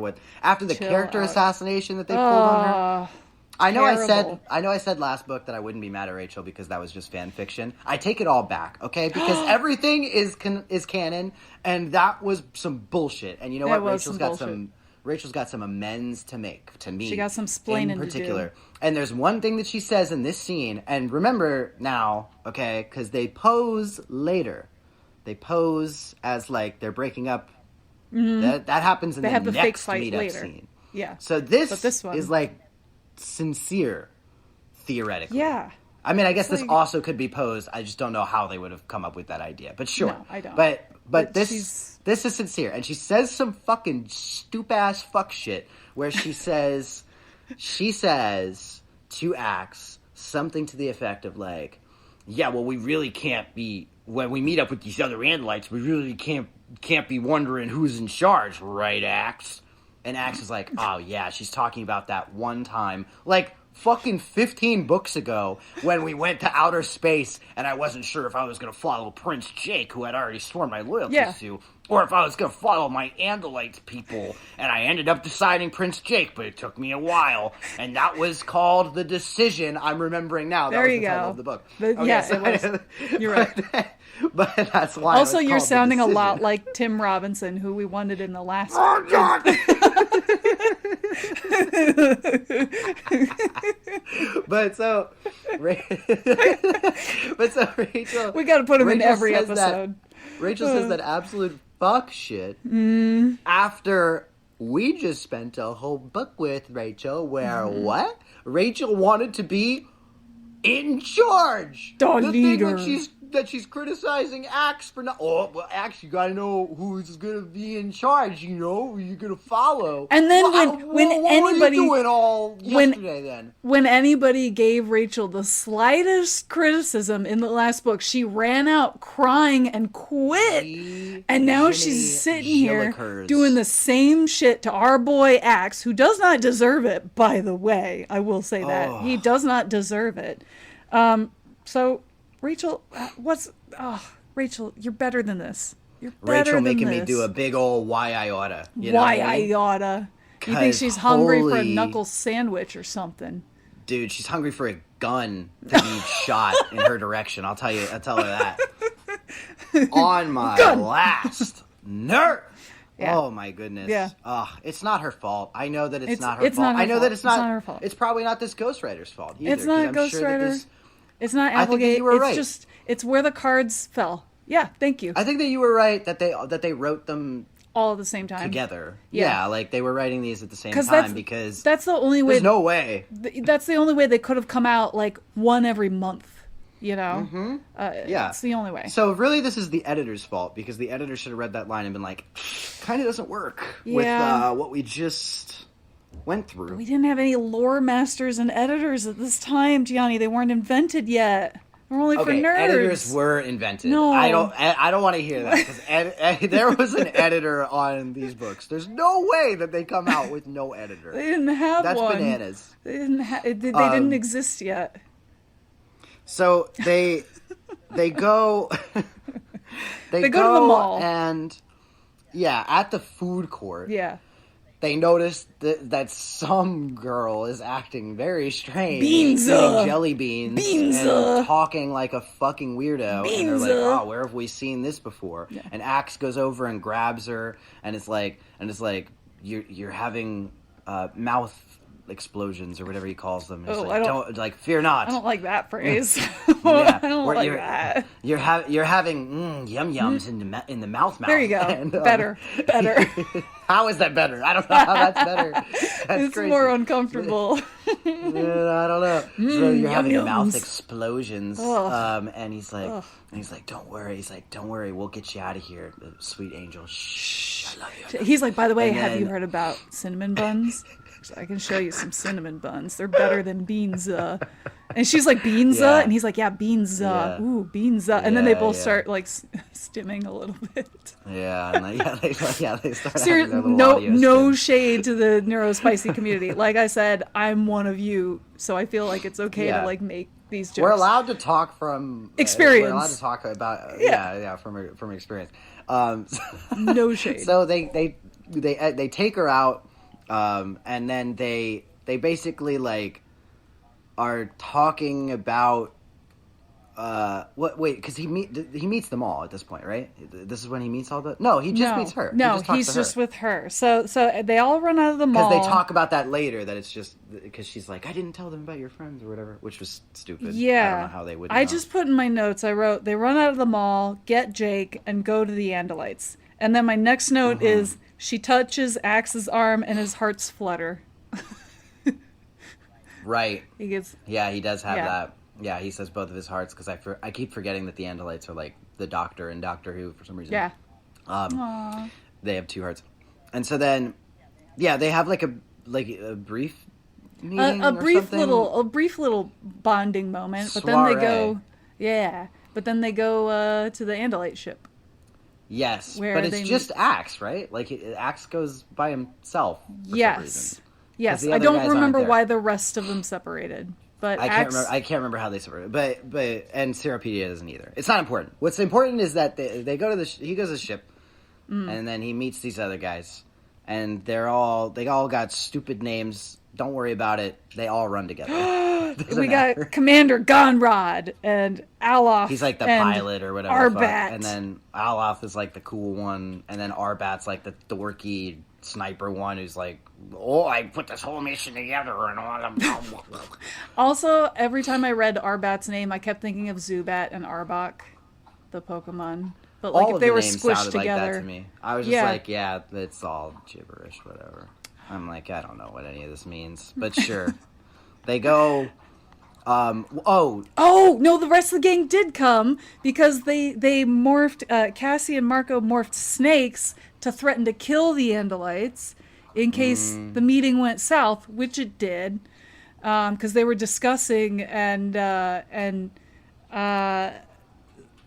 list after the character assassination that they pulled on her. I know I said last book that I wouldn't be mad at Rachel because that was just fan fiction. I take it all back, okay? Because everything is canon, and that was some bullshit. And you know what? Rachel's got some amends to make to me. She got some splaining in particular. To do. And there's one thing that she says in this scene, and remember now, okay, because they pose later. They pose as like they're breaking up. Mm-hmm. That happens in the next fake fight meetup later. Scene. Yeah. So this one is like sincere, theoretically. Yeah. I mean, I guess this also could be posed. I just don't know how they would have come up with that idea. But sure. No, I don't. But this is sincere. And she says some fucking stoop-ass fuck shit where she says to Axe something to the effect of like, yeah, well, we really can't be, when we meet up with these other Andalites, we really can't be wondering who's in charge, right, Axe? And Axe is like, oh yeah, she's talking about that one time, like fucking 15 books ago when we went to outer space and I wasn't sure if I was going to follow Prince Jake, who I'd already sworn my loyalty to, or if I was going to follow my Andalite people. And I ended up deciding Prince Jake, but it took me a while. And that was called The Decision. I'm remembering now. That was the title of the book. You're right. But that's why. Also, you're sounding a lot like Tim Robinson, who we wanted in the last. Oh God! but so Rachel. We got to put him in every episode. Rachel says that absolute fuck shit after we just spent a whole book with Rachel, where what? Rachel wanted to be in charge. The leader. Thing that she's criticizing Axe for not. Oh, well, Axe, you gotta know who's gonna be in charge. You know, who you're gonna follow. And then when anybody were you doing all yesterday then? When anybody gave Rachel the slightest criticism in the last book, she ran out crying and quit. And now she's sitting here doing the same shit to our boy Axe, who does not deserve it. By the way, I will say that he does not deserve it. So. Rachel, Rachel, you're better than this. You're better Rachel than making this. me do a big old why I oughta. Why I oughta. You think she's hungry for a knuckle sandwich or something? Dude, she's hungry for a gun to be shot in her direction. I'll tell her that. On my last nerve. Yeah. Oh my goodness. Yeah. It's not her fault. I know that it's not her fault. I know that it's not her fault. It's probably not this ghostwriter's fault either. It's not ghostwriter. It's not Applegate. I think you were right. It's where the cards fell. Yeah, thank you. I think that you were right that they wrote them all at the same time together. Yeah, like they were writing these at the same time because that's the only way. There's no way. That's the only way they could have come out like one every month. You know? Mm-hmm. Yeah. It's the only way. So really this is the editor's fault because the editor should have read that line and been like, kind of doesn't work with what we just went through. But we didn't have any lore masters and editors at this time, Gianni. They weren't invented yet. They're only for nerds. Editors were invented. No. I don't want to hear that because there was an editor on these books. There's no way that they come out with no editor. They didn't have one. That's bananas. They didn't exist yet. So they go they go to the mall and at the food court. Yeah. They notice that some girl is acting very strange. Beans, eating jelly beans and talking like a fucking weirdo. And they're like, oh, where have we seen this before? Yeah. And Axe goes over and grabs her and it's like you're having mouth explosions or whatever he calls them. It's don't fear not. I don't like that phrase. I don't like that. You're having yum yums in the mouth. There you go. And, better. How is that better? I don't know how that's better. It's crazy. More uncomfortable. I don't know. So you're having mouth explosions. And he's like, don't worry, we'll get you out of here, sweet angel. Shh, I love you. He's like, by the way, have you heard about cinnamon buns? So I can show you some cinnamon buns. They're better than beans. And she's like, beans? And he's like, yeah, beans. Ooh, beans. And then they both start like stimming a little bit. Yeah, and they start Seriously, no shade to the neurospicy community. Like I said, I'm one of you, so I feel like it's okay to like make these jokes. We're allowed to talk from experience. We're allowed to talk about from experience. No shade. So they take her out. And then they basically like are talking about because he meets them all at this point, right? This is when he meets all the he meets her. No, he's just with her. So they all run out of the mall because they talk about that later. That it's just because she's like, I didn't tell them about your friends or whatever, which was stupid. Yeah, I don't know how they would. I just put in my notes. I wrote they run out of the mall, get Jake, and go to the Andalites. And then my next note is. She touches Axe's arm and his hearts flutter. Right. He does have that. Yeah, he says both of his hearts because I keep forgetting that the Andalites are like the Doctor and Doctor Who for some reason. Yeah. They have two hearts. And so then, they have like a brief meeting a brief little bonding moment. But then they go, to the Andalite ship. Yes, where but it's they just Axe, right? Like, Axe goes by himself for some Yes. reason. Yes. the I other don't guys remember aren't there. why the rest of them separated. But I can't remember how they separated. But and Seerowpedia doesn't either. It's not important. What's important is that they go to he goes to the ship, and then he meets these other guys, and they all got stupid names. Don't worry about it. They all run together. we got Commander Gonrod and Alof. He's like the pilot or whatever. Arbat. And then Alof is like the cool one, and then Arbat's like the dorky sniper one who's like, oh, I put this whole mission together and all of them. Also, every time I read Arbat's name, I kept thinking of Zubat and Arbok, the Pokemon. But like all if of they the were names squished sounded together. like that to me. I was just like, yeah, it's all gibberish, whatever. I'm like, I don't know what any of this means, but sure. They go. Oh no! The rest of the gang did come because they morphed. Cassie and Marco morphed snakes to threaten to kill the Andalites in case the meeting went south, which it did, because they were discussing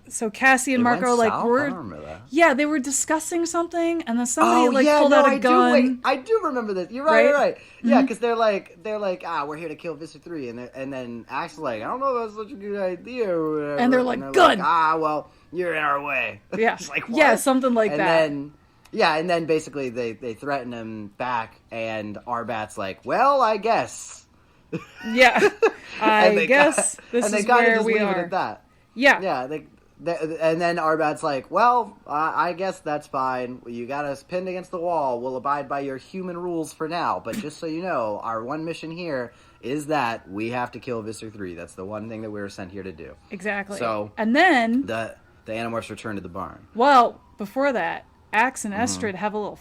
so Cassie and Marco they were discussing something, and then somebody pulled out a gun. I do remember this. You're right. You're right. Mm-hmm. Yeah, because they're like, we're here to kill Vista 3, and then Axe's like, I don't know if that's such a good idea, or whatever. And they're like, gun. Well, you're in our way. Yeah, like, what? Yeah, something like and that. And then basically they threaten him back, and Arbat's like, well, I guess. Yeah, I guess this is where we are. Leave it at that. Yeah. Yeah. And then Arbat's like, well, I guess that's fine. You got us pinned against the wall. We'll abide by your human rules for now. But just so you know, our one mission here is that we have to kill Visser 3. That's the one thing that we were sent here to do. Exactly. So, and then the Animorphs return to the barn. Well, before that, Axe and Estrid have a little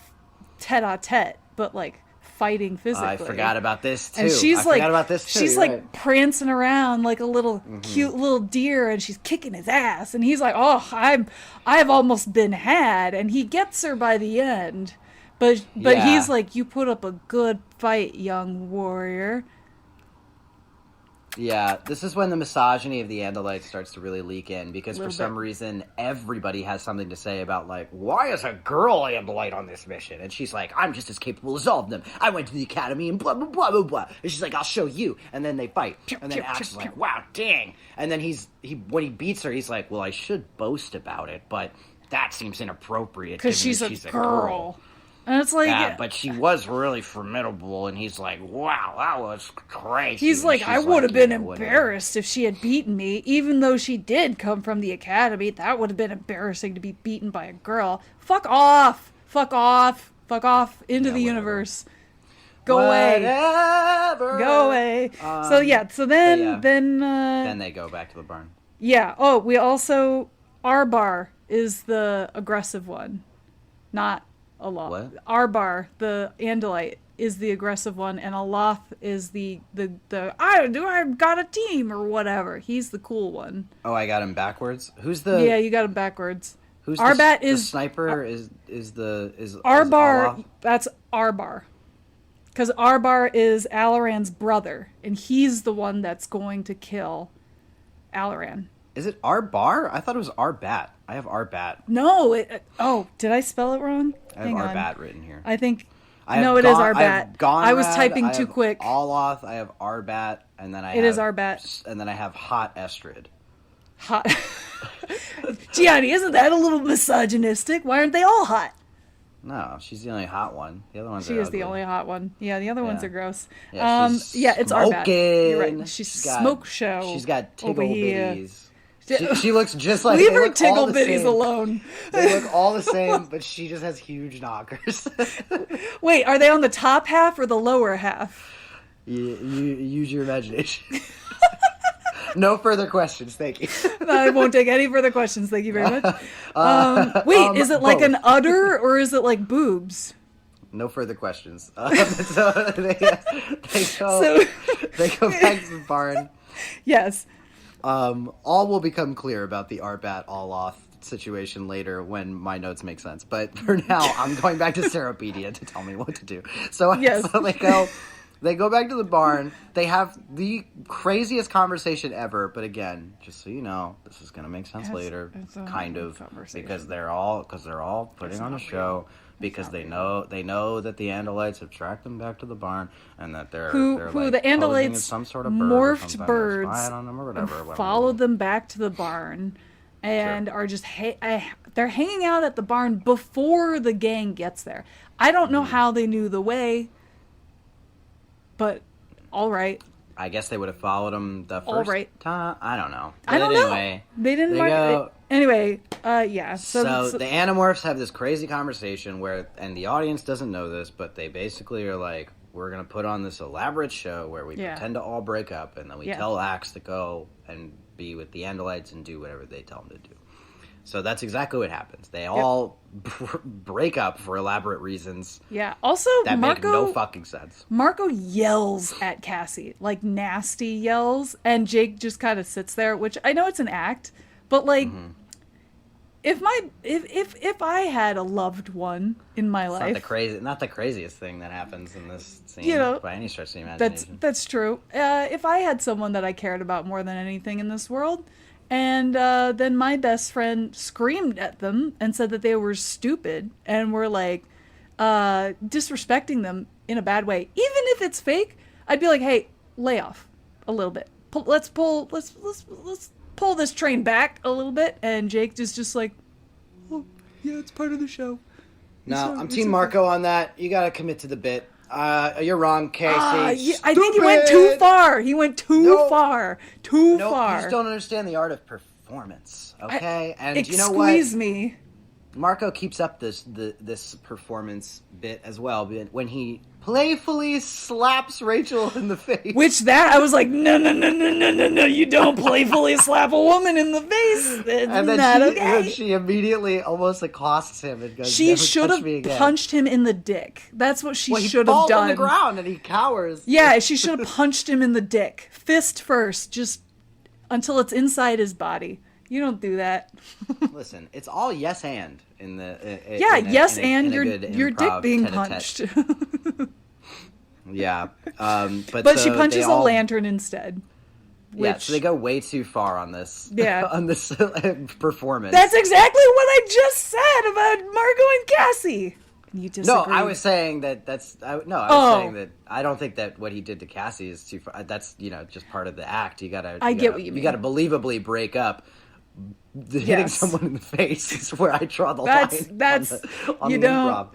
tete-a-tete, but like fighting physically. I forgot about this too. And she's She's like prancing around like a little cute little deer, and she's kicking his ass. And he's like, "Oh, I've almost been had," and he gets her by the end. But he's like, "You put up a good fight, young warrior." Yeah, this is when the misogyny of the Andalites starts to really leak in, because for some reason everybody has something to say about, like, why is a girl Andalite on this mission? And she's like, I'm just as capable as all of them. I went to the academy and blah, blah, blah, blah, blah. And she's like, I'll show you. And then they fight. And then Axe is like, wow, dang. And then when he beats her, he's like, well, I should boast about it, but that seems inappropriate. Because she's a girl. And it's like... Yeah, but she was really formidable, and he's like, wow, that was crazy. He's like, I would have been embarrassed if she had beaten me, even though she did come from the academy. That would have been embarrassing to be beaten by a girl. Fuck off! Fuck off! Fuck off into the universe. Go away. Go away. So then they go back to the barn. Yeah. Oh, we also... Arbar is the aggressive one. Not... Aloth. What? Arbar, the Andalite, is the aggressive one, and Aloth is the I've got a team or whatever. He's the cool one. Oh, I got him backwards. Who's the? Yeah, you got him backwards. Who's Arbat the sniper? Is Arbar? That's Arbar, because Arbar is Alaran's brother, and he's the one that's going to kill Alaran. Is it Arbar? I thought it was Arbat. I have Arbat. No. Did I spell it wrong? I have Arbat written here. I think... No, it is Arbat. I was typing too quick. Aloth, I have Arbat, and then It is Arbat. And then I have Hot Estrid. Hot... Gianni, isn't that a little misogynistic? Why aren't they all hot? No, she's the only hot one. The other ones are She is ugly. the only hot one. Yeah, the other ones are gross. Yeah, it's Arbat. You're right. She's smoke show. She's got tickle over here. bitties. She looks just like... Leave her tickle bitties alone. They look all the same, but she just has huge knockers. Wait, are they on the top half or the lower half? You use your imagination. No further questions, thank you. I won't take any further questions, thank you very much. Is it like an udder, or is it like boobs? No further questions. So they go back to the barn. Yes. All will become clear about the Arbat Aloth situation later when my notes make sense. But for now, I'm going back to Seerowpedia to tell me what to do. So they go, They go back to the barn. They have the craziest conversation ever. But again, just so you know, this is going to make sense later, kind of, because they're all putting on a show. Because they know that the Andalites have tracked them back to the barn, and that they're like the Andalites some sort of bird morphed birds on them or whatever, followed them back to the barn, and are just they're hanging out at the barn before the gang gets there. I don't know how they knew the way, but all right. I guess they would have followed them the first time. I don't know. I don't know. They didn't mark it. Anyway, yeah. So the Animorphs have this crazy conversation and the audience doesn't know this, but they basically are like, we're going to put on this elaborate show where we pretend to all break up, and then we tell Axe to go and be with the Andalites and do whatever they tell him to do. So that's exactly what happens. They all break up for elaborate reasons. Yeah. Also, that make no fucking sense. Marco yells at Cassie, like nasty yells, and Jake just kind of sits there, which I know it's an act, but like, if I had a loved one in my life, not the craziest thing that happens in this scene, by any stretch of the imagination. That's true. If I had someone that I cared about more than anything in this world, and then my best friend screamed at them and said that they were stupid and were like disrespecting them in a bad way, even if it's fake, I'd be like, hey, lay off a little bit. Let's pull this train back a little bit. And Jake is just like, oh yeah, it's part of the show. No, I'm Team Marco on that. You got to commit to the bit. You're wrong, Casey. Yeah, I think he went too far. He went too far. Too far. You just don't understand the art of performance, okay? And you know what? Excuse me. Marco keeps up this performance bit as well when he playfully slaps Rachel in the face. I was like, no, you don't playfully slap a woman in the face. And then she immediately almost accosts him and goes, she should have punched him in the dick. That's what she should have done. He falls on the ground and he cowers. Yeah, she should have punched him in the dick. Fist first, just until it's inside his body. You don't do that. Listen, it's all yes and in the your dick being punched. Yeah, but she punches a lantern instead. So they go way too far on this. Yeah. On this performance. That's exactly what I just said about Margot and Cassie. You disagree? No, I was saying that saying that I don't think that what he did to Cassie is too far. That's just part of the act. You gotta get what you mean. You gotta believably break up. Hitting someone in the face is where I draw the line. That's on the improv.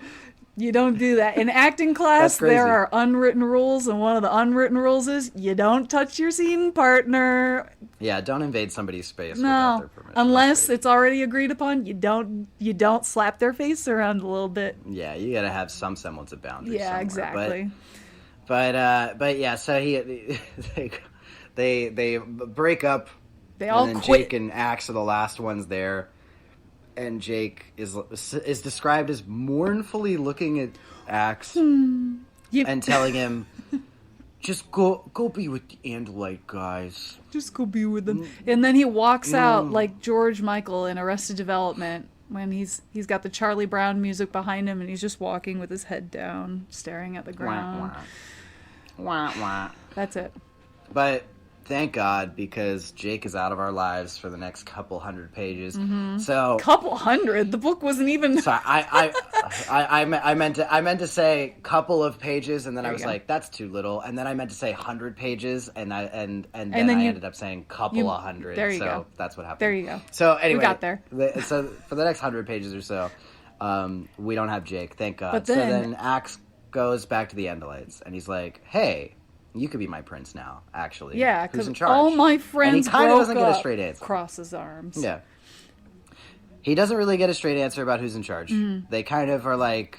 You don't do that. In acting class, there are unwritten rules, and one of the unwritten rules is you don't touch your scene partner. Yeah, don't invade somebody's space without their permission. Unless it's already agreed upon. You don't slap their face around a little bit. Yeah, you got to have some semblance of boundaries. Yeah, somewhere. Exactly. But yeah, so they break up. They all and then quit. Jake and Axe are the last ones there. And Jake is described as mournfully looking at Axe and telling him, just go be with the Andalite guys. Just go be with them. And then he walks out like George Michael in Arrested Development when he's got the Charlie Brown music behind him and he's just walking with his head down, staring at the ground. Wah, wah. That's it. But thank God, because Jake is out of our lives for the next couple hundred pages. Mm-hmm. So couple hundred. The book wasn't even. Sorry, I meant to say couple of pages, and then I was like, that's too little. And then I meant to say 100 pages, and then I ended up saying couple of hundred. There you go. That's what happened. There you go. So anyway, we got there. So for the next 100 pages or so, we don't have Jake. Thank God. But so then Axe goes back to the Andalites, and he's like, hey. You could be my prince now, actually. Yeah, because all my friends and he kind of doesn't get a straight answer. Cross his arms. Yeah. He doesn't really get a straight answer about who's in charge. Mm-hmm. They kind of are like,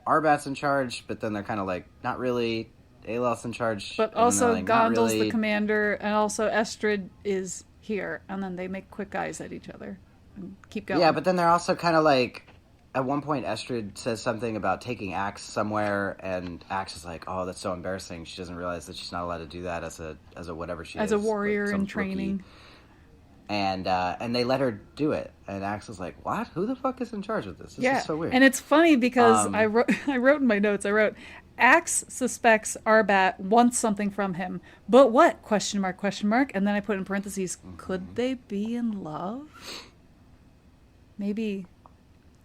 Arbat's in charge, but then they're kind of like, not really. Aelof's in charge. But also like, Gondal's the commander, and also Estrid is here. And then they make quick eyes at each other and keep going. Yeah, but then they're also kind of like, at one point, Estrid says something about taking Axe somewhere, and Axe is like, "Oh, that's so embarrassing." She doesn't realize that she's not allowed to do that as a whatever she is, as a warrior in training. And they let her do it, and Axe is like, "What? Who the fuck is in charge of this? This is so weird." And it's funny because I wrote in my notes. Axe suspects Arbat wants something from him. But what? Question mark, question mark. And then I put in parentheses, could they be in love? Maybe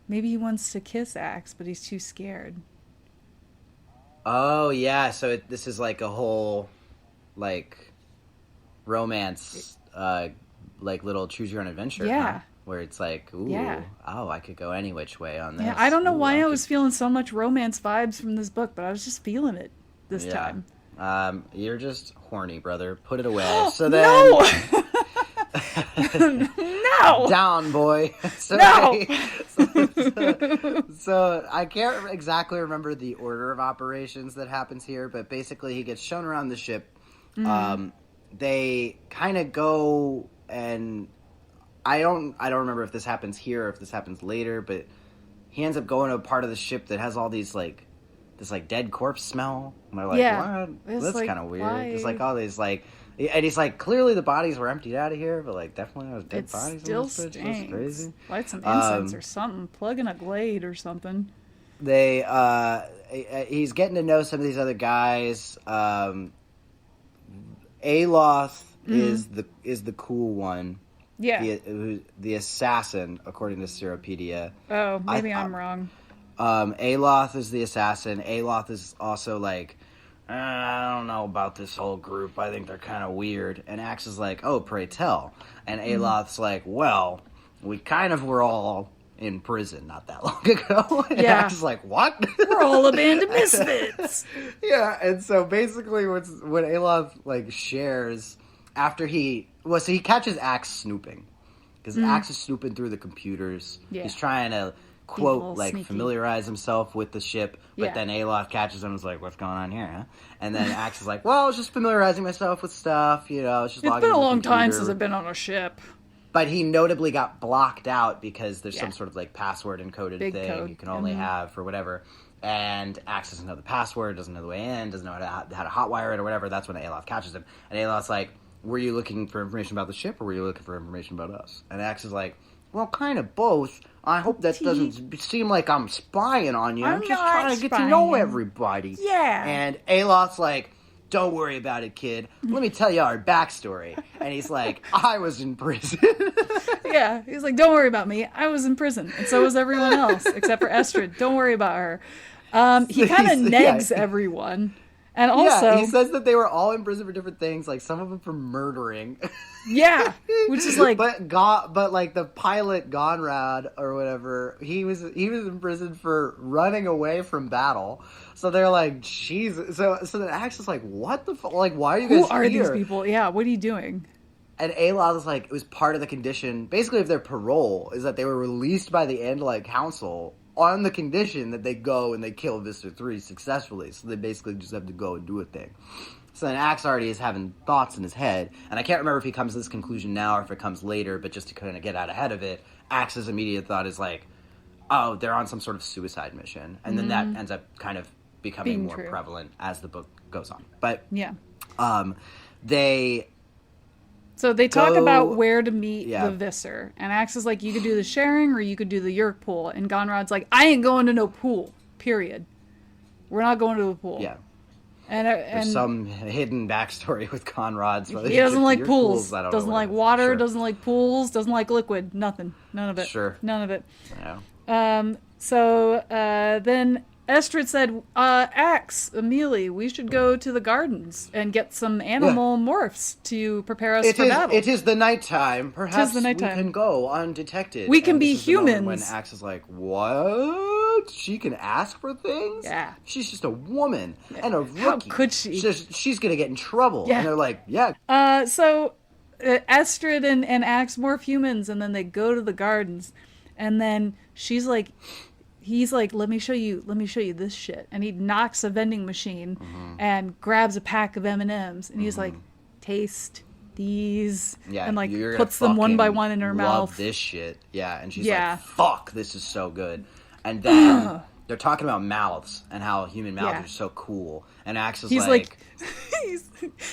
he wants to kiss Axe, but he's too scared. Oh, yeah. So this is like a whole, like, romance, like little choose your own adventure. Yeah. Huh? Where it's like, ooh, oh, I could go any which way on this. Yeah, I don't know why I was feeling so much romance vibes from this book, but I was just feeling it this time. You're just horny, brother. Put it away. So then... No! No! Down, boy. So no! So I can't exactly remember the order of operations that happens here, but basically he gets shown around the ship. They kind of go and... I don't remember if this happens here or if this happens later, but he ends up going to a part of the ship that has all these, like, this, like, dead corpse smell. And they're like, what? That's like, kind of weird. why? It's like all these, like... And he's like, clearly the bodies were emptied out of here, but, like, definitely those dead bodies. Still in this bitch. That's crazy. Light some incense or something. Plug in a glade or something. He's getting to know some of these other guys. Aloth is the cool one. Yeah. The assassin, according to Seerowpedia. Oh, maybe I'm wrong. Aloth is the assassin. Aloth is also like, I don't know about this whole group. I think they're kind of weird. And Axe is like, oh, pray tell. And Aloth's like, well, we kind of were all in prison not that long ago. And Axe is like, what? We're all abandoned misfits. Yeah, and so basically what Aloth, like, shares after he catches Axe snooping. Because Axe is snooping through the computers. Yeah. He's trying to, quote, like, sneaky. Familiarize himself with the ship. But then Aloth catches him and is like, what's going on here, huh? And then Axe is like, well, I was just familiarizing myself with stuff, you know. It's been a long time since I've been on a ship. But he notably got blocked out because there's some sort of, like, password encoded Big thing code. you can only have for whatever. And Axe doesn't know the password, doesn't know the way in, doesn't know how to hotwire it or whatever. That's when Aloth catches him. And Aloth's like, were you looking for information about the ship, or were you looking for information about us? And Axe is like, well, kind of both. I hope that doesn't seem like I'm spying on you. I'm just trying to get to know everybody. Yeah. And Aloth's like, don't worry about it, kid. Let me tell you our backstory. And he's like, I was in prison. Yeah, he's like, don't worry about me. I was in prison. And so was everyone else, except for Estrid. Don't worry about her. He kind of negs everyone. And also... he says that they were all in prison for different things, like some of them for murdering. Yeah, which is like... But like the pilot Gonrad or whatever, he was in prison for running away from battle. So they're like, Jesus. So then Axe is like, what the fuck? Like, why are you guys here? Who are these people? Yeah, what are you doing? And Aloth is like, it was part of the condition, basically of their parole, is that they were released by the Andalite Council on the condition that they go and they kill Vista 3 successfully. So they basically just have to go and do a thing. So then Axe already is having thoughts in his head. And I can't remember if he comes to this conclusion now or if it comes later, but just to kind of get out ahead of it, Axe's immediate thought is like, oh, they're on some sort of suicide mission. And then that ends up kind of becoming more prevalent as the book goes on. But So they talk about where to meet the Visser. And Axe is like, you could do the sharing or you could do the Yerk pool. And Gonrad's like, I ain't going to no pool, period. We're not going to a pool. Yeah. And there's some hidden backstory with Conrad's. He doesn't like pools. Doesn't like water. Doesn't like pools. Doesn't like liquid. Nothing. None of it. Sure. None of it. Yeah. So then Estrid said, Axe, Amelie, we should go to the gardens and get some animal morphs to prepare us for battle. It is the nighttime. Perhaps we can go undetected. We can be humans. When Axe is like, what? She can ask for things? Yeah. She's just a woman and a rookie. How could she? She's going to get in trouble. Yeah. And they're like, yeah. So Estrid and Axe morph humans, and then they go to the gardens. And then he's like, let me show you this shit. And he knocks a vending machine and grabs a pack of M&Ms. And he's like, taste these. Yeah, and like puts them one by one in her mouth. Love this shit. Yeah. And she's like, fuck, this is so good. And then they're talking about mouths and how human mouths are so cool. And Axe is like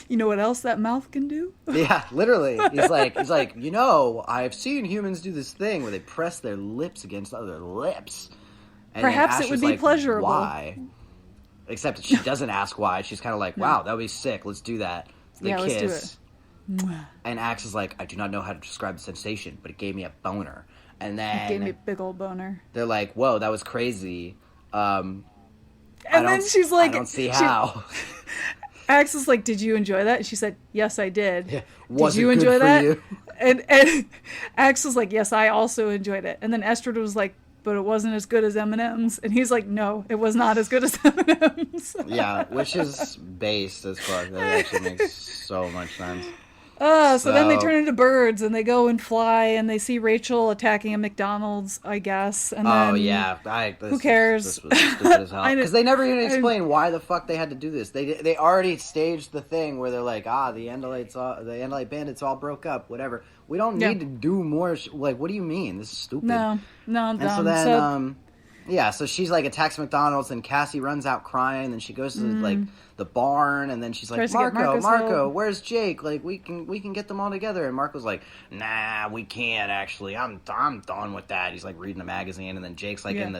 you know what else that mouth can do? Yeah, literally. He's like, you know, I've seen humans do this thing where they press their lips against other lips. And perhaps it would be pleasurable. Why? except that she doesn't ask why. She's kind of like, wow, that would be sick. Let's do that. So they kiss. Let's do it. And Axe is like, I do not know how to describe the sensation, but it gave me a boner. And then it gave me a big old boner. They're like, whoa, that was crazy. And then she's like, I don't see how. Axe is like, did you enjoy that? And she said, yes, I did. Yeah. Did you enjoy that? And Axe was like, yes, I also enjoyed it. And then Estrid was like, but it wasn't as good as M&M's. And he's like, no, it was not as good as M&M's. Yeah, which is based as fuck. That actually makes so much sense. So then they turn into birds and they go and fly and they see Rachel attacking a McDonald's, I guess. And then, who cares? This was stupid as hell. Because they never even explain why the fuck they had to do this. They already staged the thing where they're like, the Endlight Bandits all broke up, whatever. We don't need to do more. Like, what do you mean? This is stupid. No, and so then, so she's like attacks McDonald's and Cassie runs out crying. Then she goes to like the barn and then she's like, Marco, where's Jake? Like we can get them all together. And Marco's like, nah, we can't actually. I'm done with that. He's like reading a magazine and then Jake's like in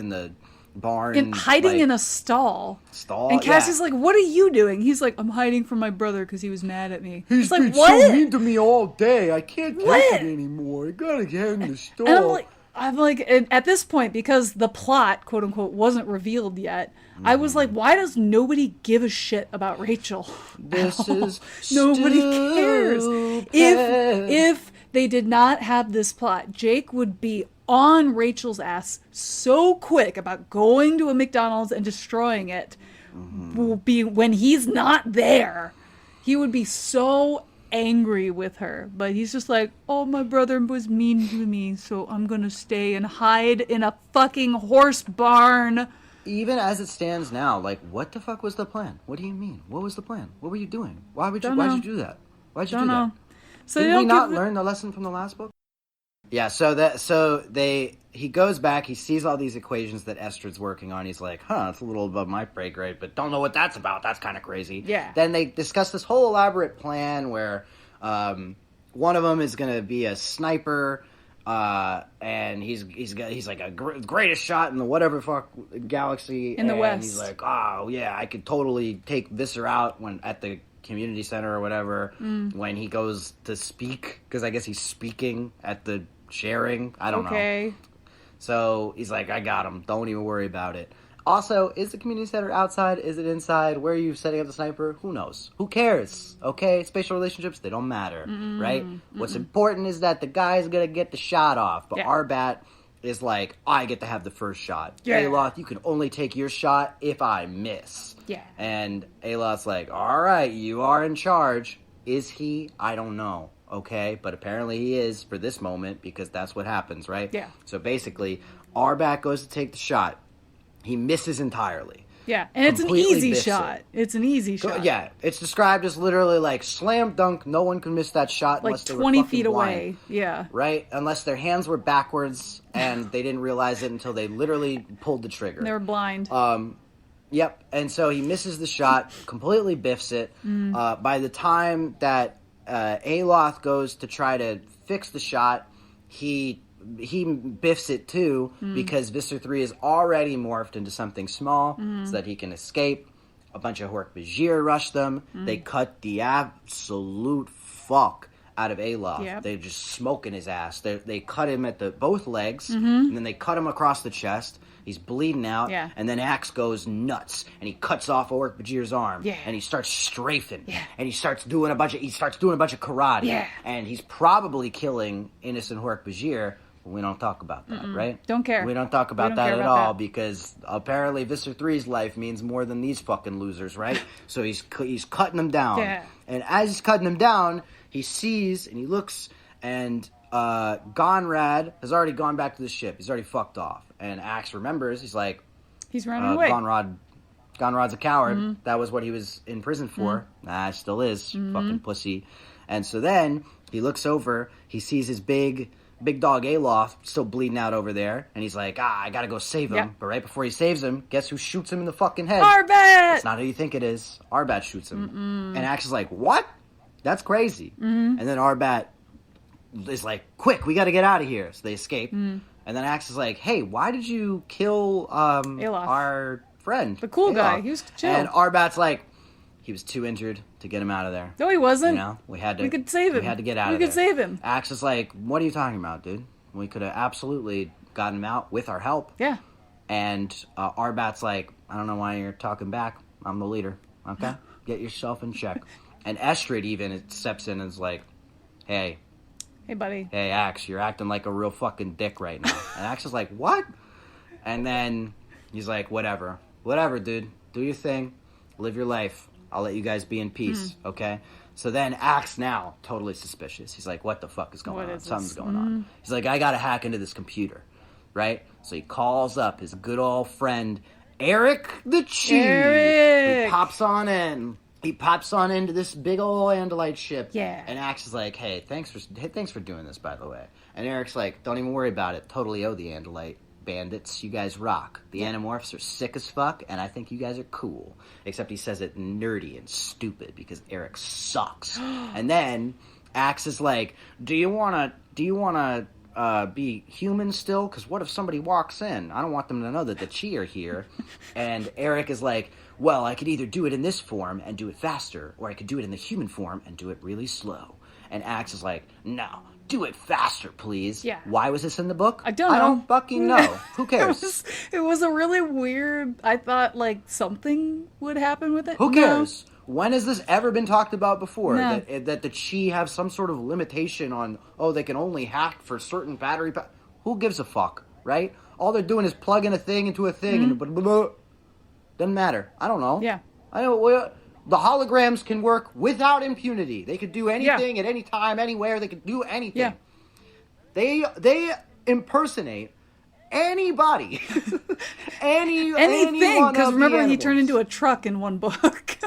the barn hiding in a stall. And Cassie's like, what are you doing? He's like, I'm hiding from my brother because he was mad at me. He's like, been so mean to me all day. I can't take it anymore. I gotta get in the stall. And I'm like, at this point, because the plot, quote unquote, wasn't revealed yet, I was like, why does nobody give a shit about Rachel? This is nobody cares. If they did not have this plot, Jake would be on Rachel's ass so quick about going to a McDonald's and destroying it. Will be when he's not there. He would be so angry with her, but he's just like, oh, my brother was mean to me, so I'm gonna stay and hide in a fucking horse barn. Even as it stands now, like, what the fuck was the plan? What do you mean? What was the plan? What were you doing? Why'd you do that? Why'd you do that? So did we not learn the lesson from the last book? Yeah, he goes back, he sees all these equations that Estrid's working on. He's like, it's a little above my pay grade, but don't know what that's about. That's kind of crazy. Yeah. Then they discuss this whole elaborate plan where one of them is going to be a sniper, and he's like a greatest shot in the whatever fuck galaxy. In the West. He's like, oh, yeah, I could totally take Visser out at the community center or whatever when he goes to speak, because I guess he's speaking at the sharing. I don't know. So he's like, I got him. Don't even worry about it. Also, is the community center outside? Is it inside? Where are you setting up the sniper? Who knows? Who cares? Okay? Spatial relationships, they don't matter, right? What's important is that the guy's going to get the shot off. But Arbat is like, I get to have the first shot. Yeah. Aloth, you can only take your shot if I miss. Yeah. And Aloth's like, all right, you are in charge. Is he? I don't know. Okay, but apparently he is for this moment because that's what happens, right? Yeah. So basically, Arbat goes to take the shot. He misses entirely. Yeah, and it's an easy shot. It's an easy shot. Yeah, it's described as literally like slam dunk. No one can miss that shot unless they were 20 fucking feet blind. away. Yeah. Right? Unless their hands were backwards and they didn't realize it until they literally pulled the trigger. They were blind. Yep. And so he misses the shot, completely biffs it. By the time that Aloth goes to try to fix the shot, he biffs it too because Visser 3 is already morphed into something small so that he can escape. A bunch of Hork-Bajir rush them. They cut the absolute fuck out of Aloth. Yep. They're just smoking his ass. They cut him at both legs, and then they cut him across the chest. He's bleeding out, and then Axe goes nuts, and he cuts off Hork-Bajir's arm, and he starts strafing, and he starts doing a bunch of karate, and he's probably killing innocent Hork-Bajir. We don't talk about that, right? Don't care. We don't talk about that at all because apparently Visser 3's life means more than these fucking losers, right? So he's cutting them down, and as he's cutting them down, he sees and he looks, and Gonrad has already gone back to the ship. He's already fucked off. And Axe remembers, he's like... He's running away. Gonrad's a coward. That was what he was in prison for. Nah, still is. Fucking pussy. And so then, he looks over, he sees his big dog Aloth still bleeding out over there, and he's like, I gotta go save him. Yep. But right before he saves him, guess who shoots him in the fucking head? Arbat! That's not who you think it is. Arbat shoots him. And Axe is like, what? That's crazy. And then Arbat is like, quick, we gotta get out of here. So they escape. And then Axe is like, hey, why did you kill our friend. The cool guy. He was chill. And Arbat's like, he was too injured to get him out of there. No, he wasn't. You know, we could save him. We had to get out of there. We could save him. Axe is like, what are you talking about, dude? We could have absolutely gotten him out with our help. Yeah. And Arbat's like, I don't know why you're talking back. I'm the leader. Okay? Get yourself in check. And Estrid even steps in and is like, hey, buddy. Hey, Axe, you're acting like a real fucking dick right now. And Axe is like, what? And then he's like, whatever, dude. Do your thing. Live your life. I'll let you guys be in peace, okay? So then Axe now, totally suspicious. He's like, what the fuck is going on? Something's going on. He's like, I gotta hack into this computer, right? So he calls up his good old friend, Eric the Chee. Eric! He pops on in. He pops on into this big old Andalite ship. Yeah. And Axe is like, hey, thanks for doing this, by the way. And Eric's like, don't even worry about it. Totally owe the Andalite bandits. You guys rock. The Animorphs are sick as fuck, and I think you guys are cool. Except he says it nerdy and stupid because Eric sucks. And then Axe is like, do you wanna be human still? Because what if somebody walks in? I don't want them to know that the Chee are here. And Eric is like, well, I could either do it in this form and do it faster, or I could do it in the human form and do it really slow. And Axe is like, no, do it faster, please. Yeah. Why was this in the book? I don't know. I don't fucking know. Who cares? It was a really weird... I thought, like, something would happen with it. Who cares? No. When has this ever been talked about before? No. That the Chee have some sort of limitation on, they can only hack for certain battery... Who gives a fuck, right? All they're doing is plugging a thing into a thing and... Blah, blah, blah. Doesn't matter. I don't know. Yeah. I know... The holograms can work without impunity. They could do anything at any time, anywhere. They could do anything. Yeah. They impersonate anybody. Anything, because remember he turned into a truck in one book.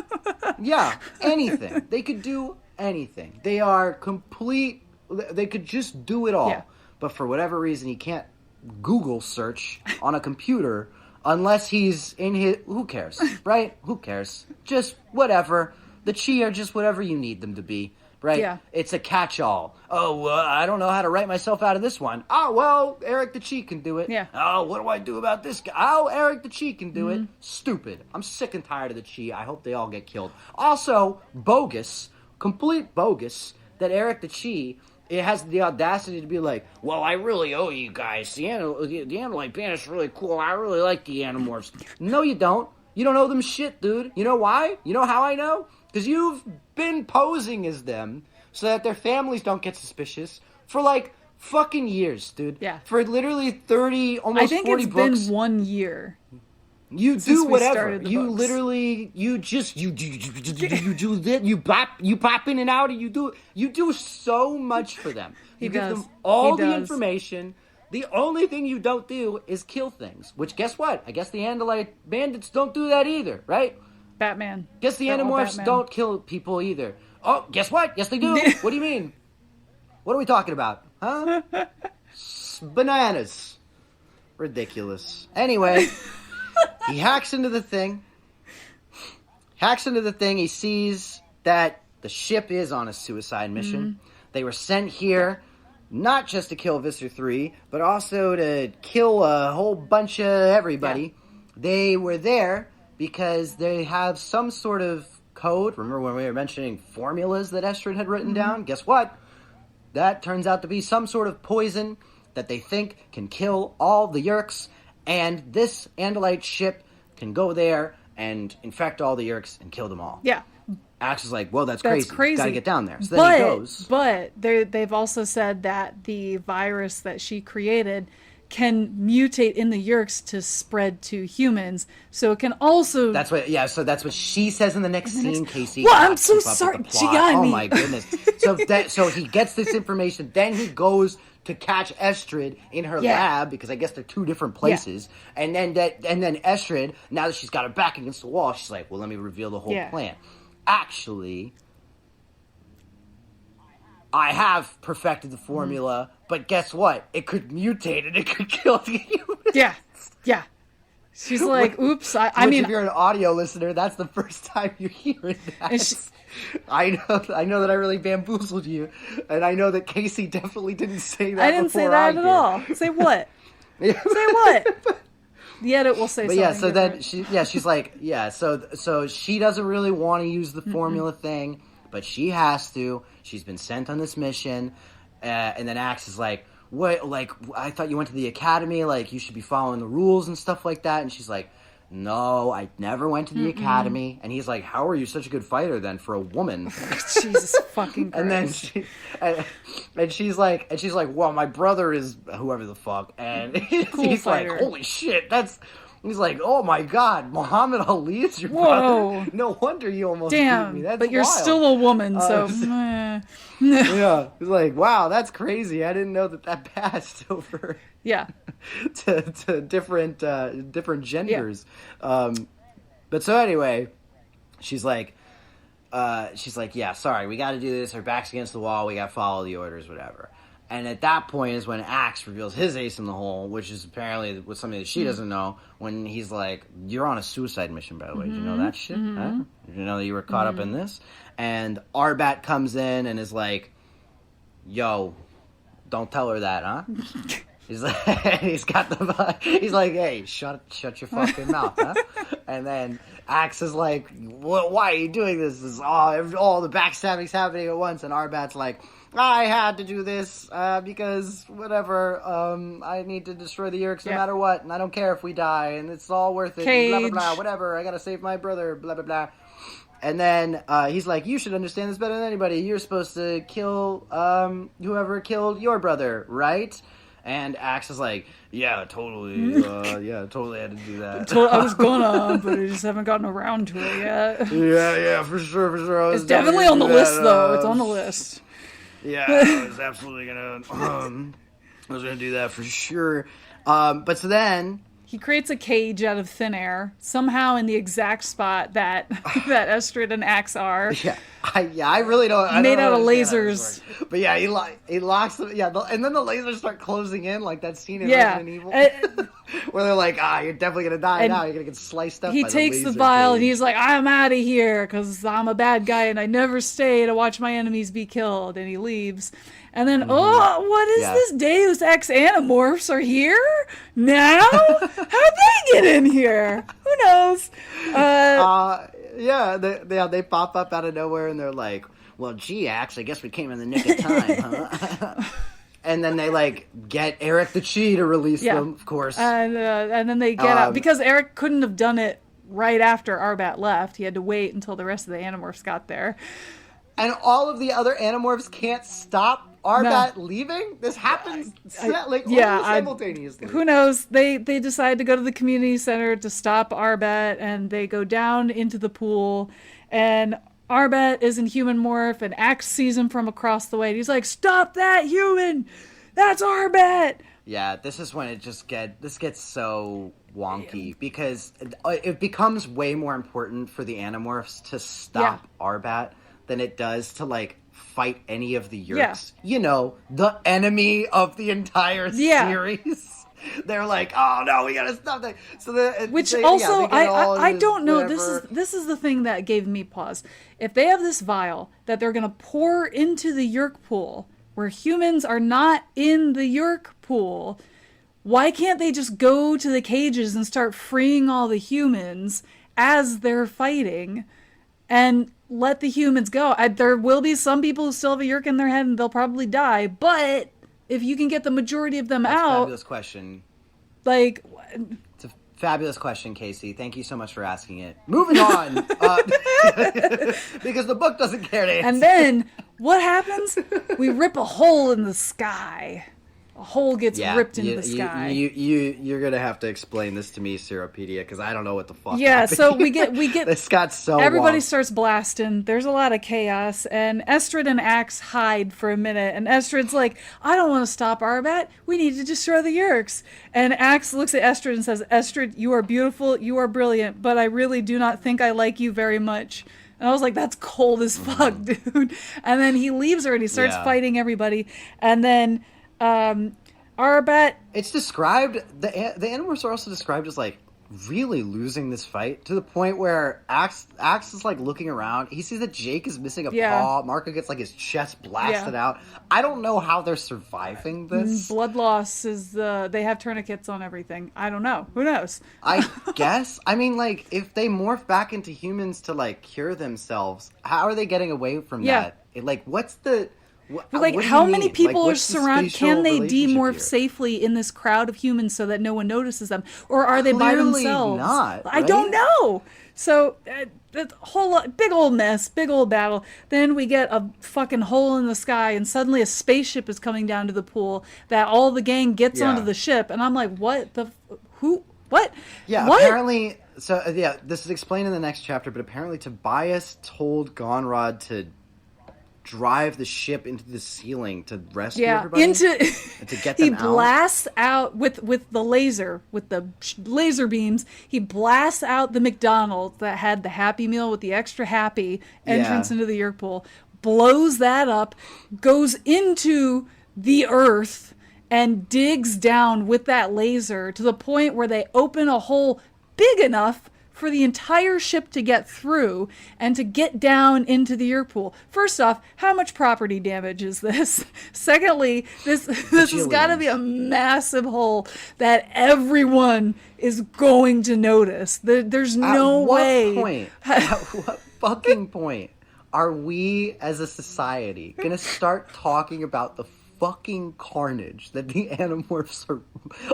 Yeah, anything. They could do anything. They are complete... They could just do it all. Yeah. But for whatever reason, he can't Google search on a computer... Unless he's in his... Who cares, right? Who cares? Just whatever. The Chee are just whatever you need them to be, right? Yeah. It's a catch-all. Oh, I don't know how to write myself out of this one. Oh, well, Eric the Chee can do it. Yeah. Oh, what do I do about this guy? Oh, Eric the Chee can do it. Stupid. I'm sick and tired of the Chee. I hope they all get killed. Also, bogus, complete bogus, that Eric the Chee... It has the audacity to be like, well, I really owe you guys. The Andalite bandit's really cool. I really like the Animorphs. No, you don't. You don't owe them shit, dude. You know why? You know how I know? Because you've been posing as them so that their families don't get suspicious for, like, fucking years, dude. Yeah. For literally 30, almost 40 books. I think it's been 1 year. You do whatever. You books. Literally, you pop in and out, and you do so much for them. You give them all the information. The only thing you don't do is kill things. Which, guess what? I guess the Andalite bandits don't do that either, right? Batman. Guess the Animorphs don't kill people either. Oh, guess what? Yes, they do. What do you mean? What are we talking about? Huh? Bananas. Ridiculous. Anyway... He hacks into the thing. He sees that the ship is on a suicide mission. They were sent here not just to kill Visser 3, but also to kill a whole bunch of everybody. Yeah. They were there because they have some sort of code. Remember when we were mentioning formulas that Estrid had written down? Guess what? That turns out to be some sort of poison that they think can kill all the Yeerks. And this Andalite ship can go there and infect all the Yeerks and kill them all. Yeah. Axe is like, well, that's crazy. Gotta get down there. So then he goes. But they've also said that the virus that she created can mutate in the Yeerks to spread to humans. So it can also... So that's what she says in the next scene, Casey. Well, I'm so sorry, Gianni. Oh, my goodness. So he gets this information. Then he goes... to catch Estrid in her lab, because I guess they're two different places. Yeah. And then Estrid, now that she's got her back against the wall, she's like, well, let me reveal the whole plan. Actually, I have perfected the formula, but guess what? It could mutate and it could kill the humans. Yeah. She's like, oops. I mean, if you're an audio listener, that's the first time you're hearing that. I know that I really bamboozled you, and I know that Casey definitely didn't say that. I didn't say that at all. Say what? Say what? The edit will say but something. So different. then she's like, so she doesn't really want to use the formula thing, but she has to. She's been sent on this mission, and then Axe is like, what? Like, I thought you went to the academy. Like, you should be following the rules and stuff like that. And she's like, no, I never went to the academy. And he's like, how are you such a good fighter then for a woman? Jesus fucking Christ. And then she's like, well, my brother is whoever the fuck. And he's fighter. like, holy shit, he's like, oh my God, Muhammad Ali is your brother. No wonder you almost beat me. That's but you're wild. still a woman, so. Yeah, he's like, wow, that's crazy. I didn't know that passed over. Yeah. to different genders. Yeah. But so anyway, she's like, yeah, sorry, we got to do this. Her back's against the wall. We got to follow the orders, whatever. And at that point is when Axe reveals his ace in the hole, which is apparently something that she doesn't know, when he's like, you're on a suicide mission, by the way. Did you know that shit? Huh? Did you know that you were caught up in this? And Arbat comes in and is like, yo, don't tell her that, huh? He's like, he's like, hey, shut your fucking mouth, huh? And then Axe is like, why are you doing this? This is all the backstabbing's happening at once. And Arbat's like, I had to do this because whatever. I need to destroy the Yeerks no matter what, and I don't care if we die, and it's all worth it. Blah blah blah. Whatever. I gotta save my brother. Blah blah blah. And then he's like, you should understand this better than anybody. You're supposed to kill whoever killed your brother, right? And Axe is like, yeah, totally. Totally had to do that. I was gonna, but I just haven't gotten around to it yet. Yeah, for sure. It's definitely on the list, though. It's on the list. Yeah, I was absolutely gonna. I was gonna do that for sure. But so then he creates a cage out of thin air, somehow in the exact spot that Estrid and Axe are. I really don't. Made out of lasers. But yeah, he locks them. Yeah, and then the lasers start closing in, like that scene in Resident Evil, where they're like, you're definitely gonna die now. You're gonna get sliced up. He by takes the vial cage. and he's like, I'm out of here because I'm a bad guy and I never stay to watch my enemies be killed. And he leaves. And then, what is this? Deus Ex Animorphs are here now? How'd they get in here? Who knows? They pop up out of nowhere and they're like, well, gee, Axe, I guess we came in the nick of time, huh? And then they, like, get Eric the Chee to release them, of course. And then they get out. Because Eric couldn't have done it right after Arbat left. He had to wait until the rest of the Animorphs got there. And all of the other Animorphs can't stop Arbat leaving? This happens simultaneously. Who knows? They decide to go to the community center to stop Arbat, and they go down into the pool, and Arbat is in human morph, and Axe sees him from across the way, and he's like, stop that human! That's Arbat! Yeah, this is when this gets so wonky, because it becomes way more important for the Animorphs to stop Arbat than it does to, like, fight any of the Yeerks. Yeah. You know, the enemy of the entire series. They're like, oh no, we gotta stop that. So I don't know. Whatever. This is the thing that gave me pause. If they have this vial that they're gonna pour into the Yeerk pool, where humans are not in the Yeerk pool, why can't they just go to the cages and start freeing all the humans as they're fighting and let the humans go? There will be some people who still have a Yeerk in their head and they'll probably die, but if you can get the majority of them That's out... Fabulous question. Like... It's a fabulous question, Casey. Thank you so much for asking it. Moving on! Because the book doesn't care to answer. And then, what happens? We rip a hole in the sky. A hole gets ripped into the sky. You're gonna have to explain this to me, Seerowpedia, because I don't know what the fuck. So we get this got so. Everybody starts blasting. There's a lot of chaos, and Estrid and Axe hide for a minute. And Estrid's like, "I don't want to stop Arbat. We need to destroy the Yeerks." And Axe looks at Estrid and says, "Estrid, you are beautiful. You are brilliant, but I really do not think I like you very much." And I was like, "That's cold as fuck, dude." And then he leaves her and he starts fighting everybody, and then. Arbat. It's described. The Animorphs are also described as like really losing this fight to the point where Axe is like looking around. He sees that Jake is missing a paw. Marco gets like his chest blasted out. I don't know how they're surviving this. Blood loss is they have tourniquets on everything. I don't know. Who knows? I guess. I mean, like, if they morph back into humans to like cure themselves, how are they getting away from that? Like, what's the... Like, how many people are surrounded? Can they demorph safely in this crowd of humans so that no one notices them, or are they by themselves? Not, right? I don't know. So the whole big old mess, big old battle. Then we get a fucking hole in the sky, and suddenly a spaceship is coming down to the pool. That all the gang gets onto the ship, and I'm like, what the who? What? Yeah, what? apparently. So yeah, this is explained in the next chapter, but apparently Tobias told Gonrod to drive the ship into the ceiling to rescue everybody. And to get them out. He blasts out with the laser beams. He blasts out the McDonald's that had the Happy Meal with the extra happy entrance into the Yeerk pool. Blows that up, goes into the earth, and digs down with that laser to the point where they open a hole big enough for the entire ship to get through and to get down into the Yeerk pool. First off, how much property damage is this? Secondly, this has got to be a massive hole that everyone is going to notice. There's no way. At what fucking point are we as a society going to start talking about the fucking carnage that the Animorphs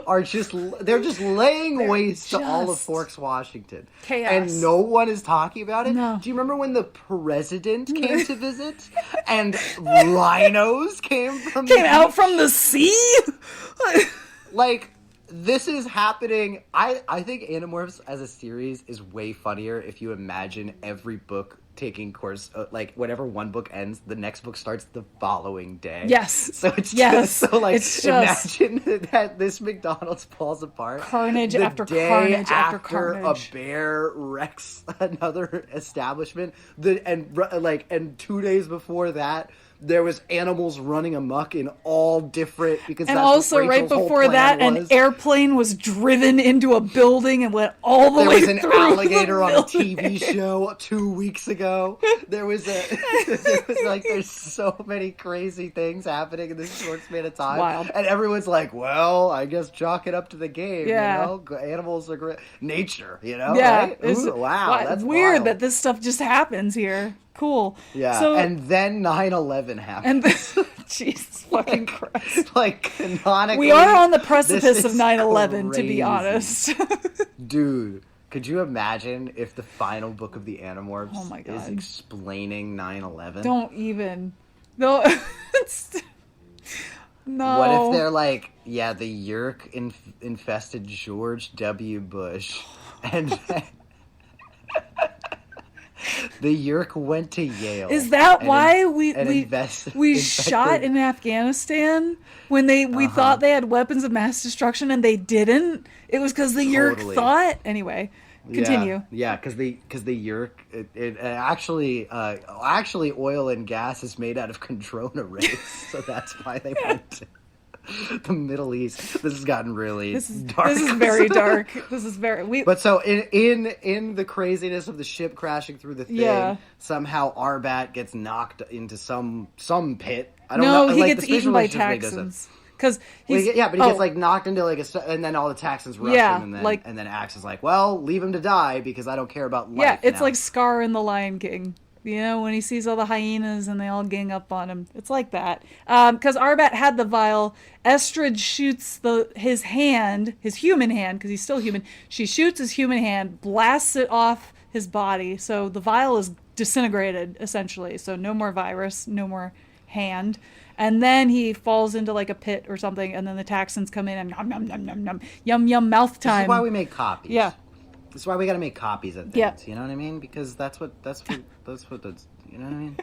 are just laying waste to all of Forks, Washington. Chaos. And no one is talking about it? No. Do you remember when the president came to visit? And rhinos came out from the sea? Like, this is happening. I think Animorphs as a series is way funnier if you imagine every book taking course, like whenever one book ends, the next book starts the following day. Yes. So it's just imagine that this McDonald's falls apart. Carnage the after day carnage after after carnage. A bear wrecks another establishment. And 2 days before that, there was animals running amok in all different because and that's also what right Rachel's before whole plan that, was. an airplane was driven into a building and went all the There way was an through alligator on a building. TV show 2 weeks ago. There's so many crazy things happening in this short span of time. Wild. And everyone's like, well, I guess chalk it up to the game. Yeah. You know? Animals are great. Nature, you know? Yeah. Right? Ooh, wow. That's weird wild. that this stuff just happens here. Cool. Yeah. So, and then 9/11 happened. Jesus fucking Christ. Like, canonically. We are on the precipice of 9/11, crazy. to be honest. Dude, could you imagine if the final book of the Animorphs is God. explaining 9/11? Don't even. No. No. What if they're like, yeah, the Yeerk infested George W. Bush, and the Yeerk went to Yale. Is that why we infected... shot in Afghanistan when we thought they had weapons of mass destruction and they didn't? It was because the Yeerk thought. Anyway, continue. Yeah, because the Yeerk it actually oil and gas is made out of Chondrona rays, so that's why they went to the Middle East. This has gotten really dark. This is very dark. This is very. But so in the craziness of the ship crashing through the thing, somehow Arbat gets knocked into some pit. I don't know. He gets eaten by Taxons. Because he gets like knocked into like and then all the Taxons rush him, and then Axe is like, well, leave him to die because I don't care about life. Yeah, it's now. like Scar in The Lion King. You know, when he sees all the hyenas and they all gang up on him. It's like that. Because Arbat had the vial. Estrid shoots his human hand, because he's still human. She shoots his human hand, blasts it off his body. So the vial is disintegrated, essentially. So no more virus, no more hand. And then he falls into like a pit or something, and then the Taxons come in and nom, nom, nom, nom, nom, yum, yum, mouth time. This is why we make copies. Yeah. This is why we got to make copies of things. Yeah. You know what I mean? Because that's what you know what I mean?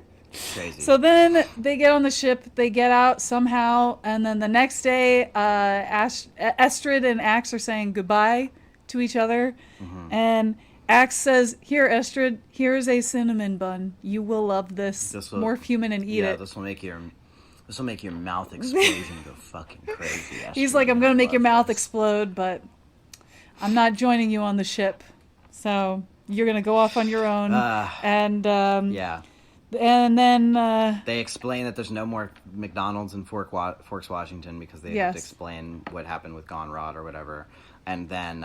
Crazy. So then they get on the ship, they get out somehow, and then the next day, Estrid and Axe are saying goodbye to each other, and Axe says, "Here, Estrid, here's a cinnamon bun. You will love this. Morph human and eat it. This will make your mouth explode and go fucking crazy." He's like, "I'm gonna make your mouth explode, but I'm not joining you on the ship. So you're going to go off on your own. And yeah. And then they explain that there's no more McDonald's in Forks, Washington, because they have to explain what happened with Gone Rod or whatever. And then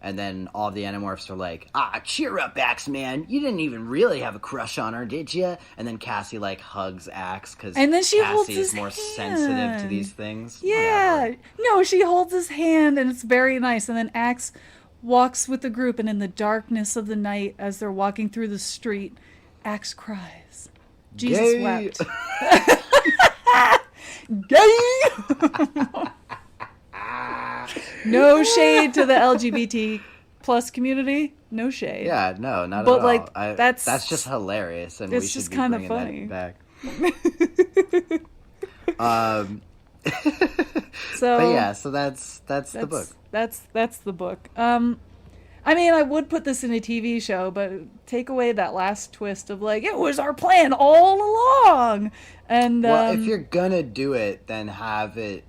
and then all of the Animorphs are like, cheer up, Axe Man. You didn't even really have a crush on her, did you? And then Cassie, like, hugs Axe because Cassie is more sensitive to these things. Yeah. Whatever. No, she holds his hand, and it's very nice. And then Axe walks with the group, and in the darkness of the night, as they're walking through the street, Axe cries. Jesus wept. Gay! No shade to the LGBT plus community. No shade. Yeah, no, not at all. But like that's just hilarious, and it's we should just be kind of bringing funny. that back. So that's the book. That's the book. I mean, I would put this in a TV show, but take away that last twist of like, it was our plan all along. And well, if you're gonna do it, then have it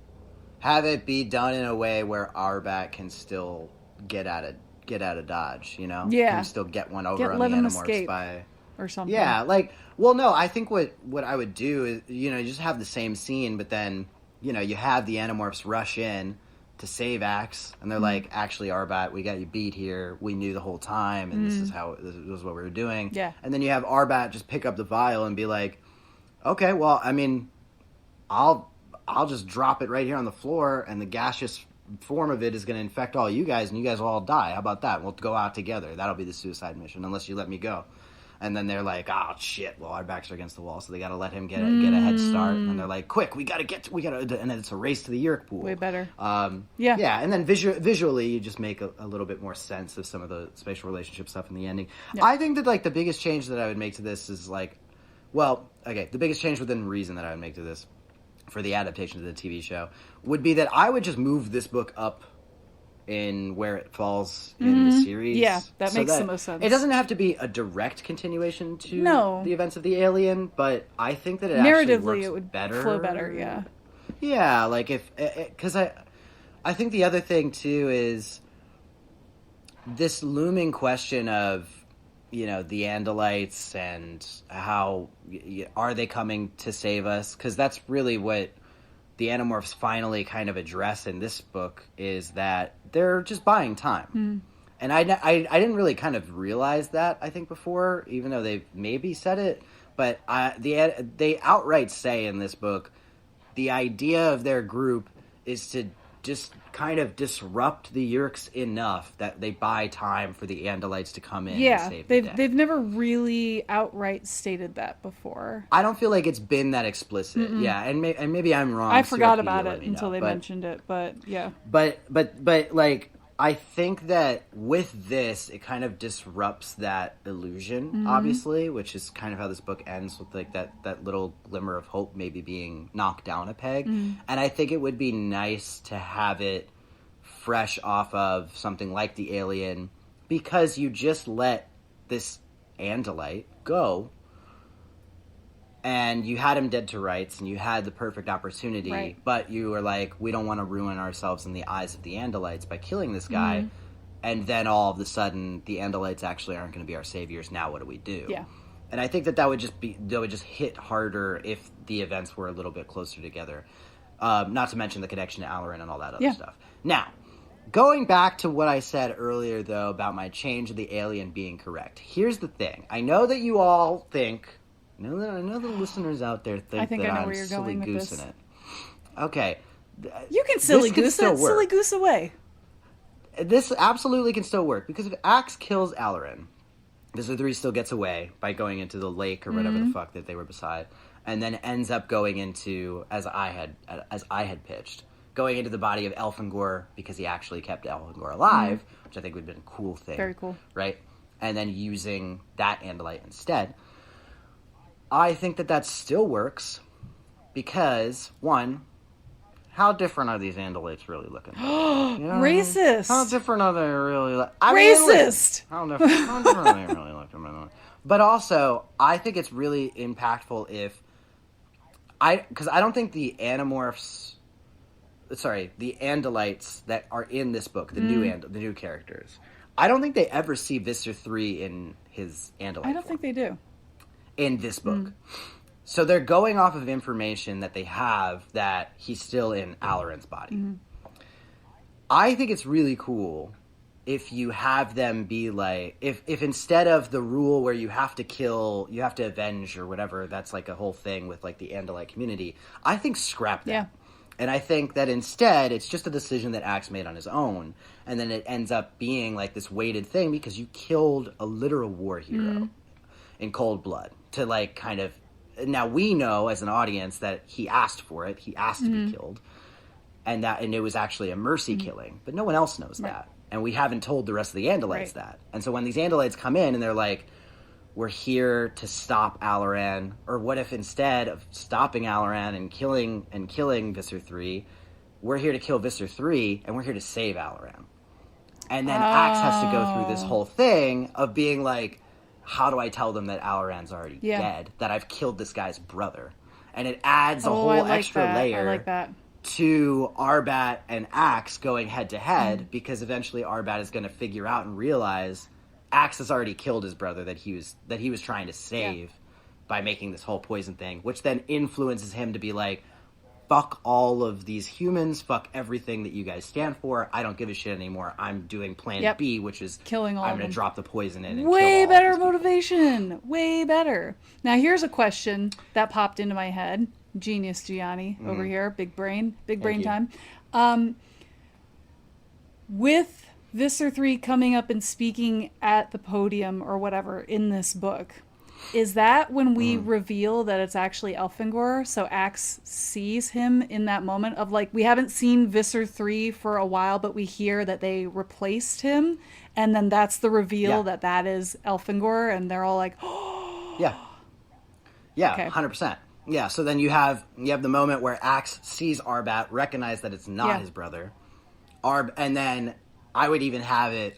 be done in a way where Arbat can still get out of Dodge, you know? Yeah. Can still get one over on the Animorphs by or something. Yeah, like, well, no, I think what I would do is, you know, just have the same scene, but then, you know, you have the Animorphs rush in to save Axe, and they're like, actually, Arbat, we got you beat here. We knew the whole time, and this is what we were doing. Yeah. And then you have Arbat just pick up the vial and be like, okay, well, I mean, I'll just drop it right here on the floor, and the gaseous form of it is going to infect all you guys, and you guys will all die. How about that? We'll go out together. That'll be the suicide mission, unless you let me go. And then they're like, oh, shit, well, our backs are against the wall, so they got to let him get a head start. And they're like, quick, we got to, and then it's a race to the Yeerk pool. Way better. Yeah, and then visually, you just make a little bit more sense of some of the spatial relationship stuff in the ending. Yeah. I think that, like, the biggest change that I would make to this is, like, well, okay, the biggest change within reason that I would make to this for the adaptation of the TV show would be that I would just move this book up in where it falls in the series. Yeah, that makes the most sense. It doesn't have to be a direct continuation to the events of the Alien, but I think that it actually works it would better. flow better, yeah. Yeah, like because I think the other thing too is this looming question of, you know, the Andalites and how are they coming to save us? Because that's really what the Animorphs finally kind of address in this book, is that they're just buying time. And I didn't really kind of realize that, I think, before, even though they've maybe said it. But they outright say in this book, the idea of their group is to just kind of disrupt the Yeerks enough that they buy time for the Andalites to come in and save the day. They've never really outright stated that before. I don't feel like it's been that explicit. Yeah, and maybe I'm wrong. I forgot about it until they mentioned it, but yeah. But like, I think that with this, it kind of disrupts that illusion, obviously, which is kind of how this book ends, with like that little glimmer of hope maybe being knocked down a peg. And I think it would be nice to have it fresh off of something like the Alien, because you just let this Andalite go, and you had him dead to rights, and you had the perfect opportunity, but you were like, we don't want to ruin ourselves in the eyes of the Andalites by killing this guy, and then all of a sudden, the Andalites actually aren't going to be our saviors. Now what do we do? Yeah. And I think that would just hit harder if the events were a little bit closer together. Not to mention the connection to Alarin and all that other stuff. Now, going back to what I said earlier, though, about my change of the Alien being correct. Here's the thing. I know that you all think... I know the listeners out there think that I'm silly goosing it. Okay. You can silly goose it. Silly goose away. This absolutely can still work, because if Axe kills Alarin, Visitor 3 still gets away by going into the lake or whatever the fuck that they were beside, and then ends up going into, as I had pitched, going into the body of Elfangor, because he actually kept Elfangor alive, which I think would have been a cool thing. Very cool. Right? And then using that Andalite instead. I think that still works, because, one, how different are these Andalites really looking? You know Racist! How different are they really Racist! How different are they really looking? But also, I think it's really impactful because I don't think the Animorphs, the Andalites that are in this book, the new characters. I don't think they ever see Visser 3 in his Andalite I don't think they do. in this book. So they're going off of information that they have that he's still in Alaran's body. I think it's really cool if you have them be like, if instead of the rule where you have to kill, you have to avenge or whatever, that's like a whole thing with like the Andalite community, I think scrap that. Yeah. And I think that instead it's just a decision that Axe made on his own. And then it ends up being like this weighted thing because you killed a literal war hero in cold blood to like kind of, now we know as an audience that he asked for it. He asked to be killed. And it was actually a mercy killing. But no one else knows that. And we haven't told the rest of the Andalites that. And so when these Andalites come in and they're like, we're here to stop Alaran, or what if instead of stopping Alaran and killing Visser 3, we're here to kill Visser 3 and we're here to save Alaran. And then Axe has to go through this whole thing of being like, how do I tell them that Alaran's already dead, that I've killed this guy's brother? And it adds a whole extra layer to Arbat and Axe going head to head, because eventually Arbat is going to figure out and realize Axe has already killed his brother that he was trying to save by making this whole poison thing, which then influences him to be like, fuck all of these humans, fuck everything that you guys stand for. I don't give a shit anymore. I'm doing plan B, which is killing all I'm of going them. to drop the poison in and Way kill all better of these motivation. Way better. Now here's a question that popped into my head. Genius Gianni over here. Big brain time. With Visser 3 coming up and speaking at the podium or whatever in this book, is that when we reveal that it's actually Elfangor? So Axe sees him in that moment of like, we haven't seen Visser 3 for a while, but we hear that they replaced him. And then that's the reveal that is Elfangor. And they're all like, oh. Yeah, okay. 100%. Yeah, so then you have the moment where Axe sees Arbat, recognize that it's not his brother. And then I would have it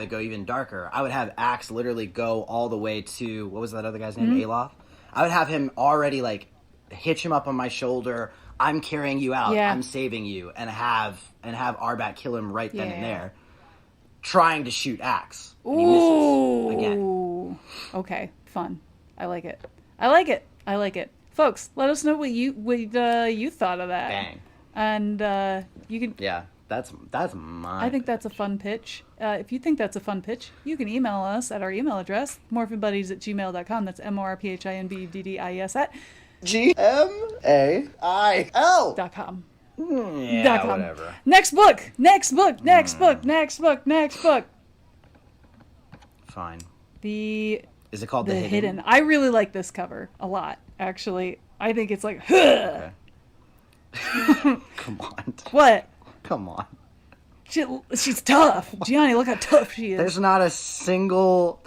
go even darker. I would have Axe literally go all the way to, what was that other guy's name? Aloth? I would have him already like hitch him up on my shoulder. I'm carrying you out. I'm saving you. And have Arbat kill him right then and there. Trying to shoot Axe. And he misses again. Okay, fun. I like it. Folks, let us know what you thought of that. Bang. And you can. Yeah, that's mine. I think that's a fun pitch. If you think that's a fun pitch, you can email us at our email address, morphinbuddies@gmail.com. That's morphinbuddies at gmail.com. Yeah, whatever. Next book. Fine. Is it called The Hidden? I really like this cover a lot, actually. I think it's like, okay. Come on. What? Come on. She's tough. Gianni, look how tough she is. There's not a single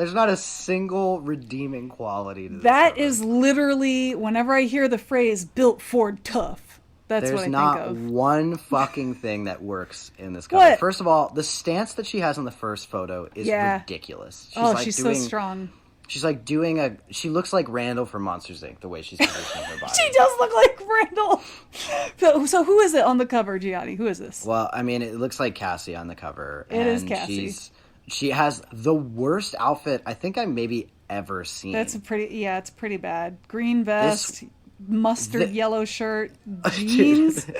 redeeming quality to this That cover. is literally, whenever I hear the phrase built Ford tough, that's what I think of. There's not one fucking thing that works in this cover. What? First of all, the stance that she has on the first photo is ridiculous. She's so strong. She's like she looks like Randall from Monsters, Inc., the way she's positioning her body. She does look like Randall. So who is it on the cover, Gianni? Who is this? Well, I mean, it looks like Cassie on the cover. It is Cassie. She has the worst outfit I think I maybe ever seen. It's pretty bad. Green vest, mustard yellow shirt, jeans.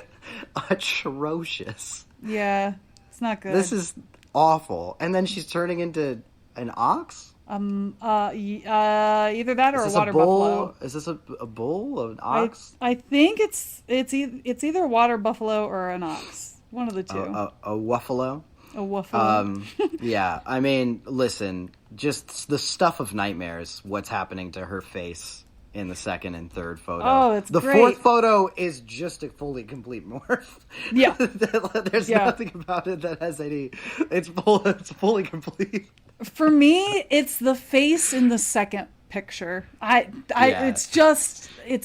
Atrocious. Yeah, it's not good. This is awful. And then she's turning into an ox? Either that or a water buffalo. Is this a bull? An ox? I think it's either a water buffalo or an ox. One of the two. A wuffalo? A wuffalo. Yeah, I mean, listen, just the stuff of nightmares, what's happening to her face in the second and third photo. Oh, it's the great. fourth photo is just a fully complete morph. Yeah. There's nothing about it that has any... It's fully complete. For me, it's the face in the second picture. It's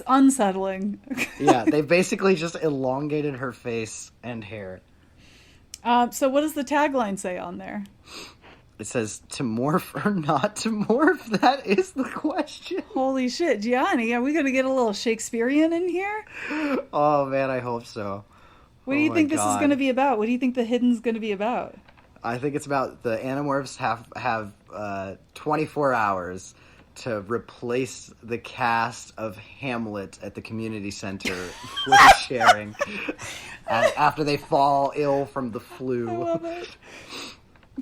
unsettling. Yeah, they basically just elongated her face and hair. So what does the tagline say on there? It says, to morph or not to morph? That is the question. Holy shit, Gianni, are we going to get a little Shakespearean in here? Oh, man, I hope so. What do you think this is going to be about? What do you think the hidden's going to be about? I think it's about the Animorphs have 24 hours to replace the cast of Hamlet at the community center with sharing after they fall ill from the flu. I love it.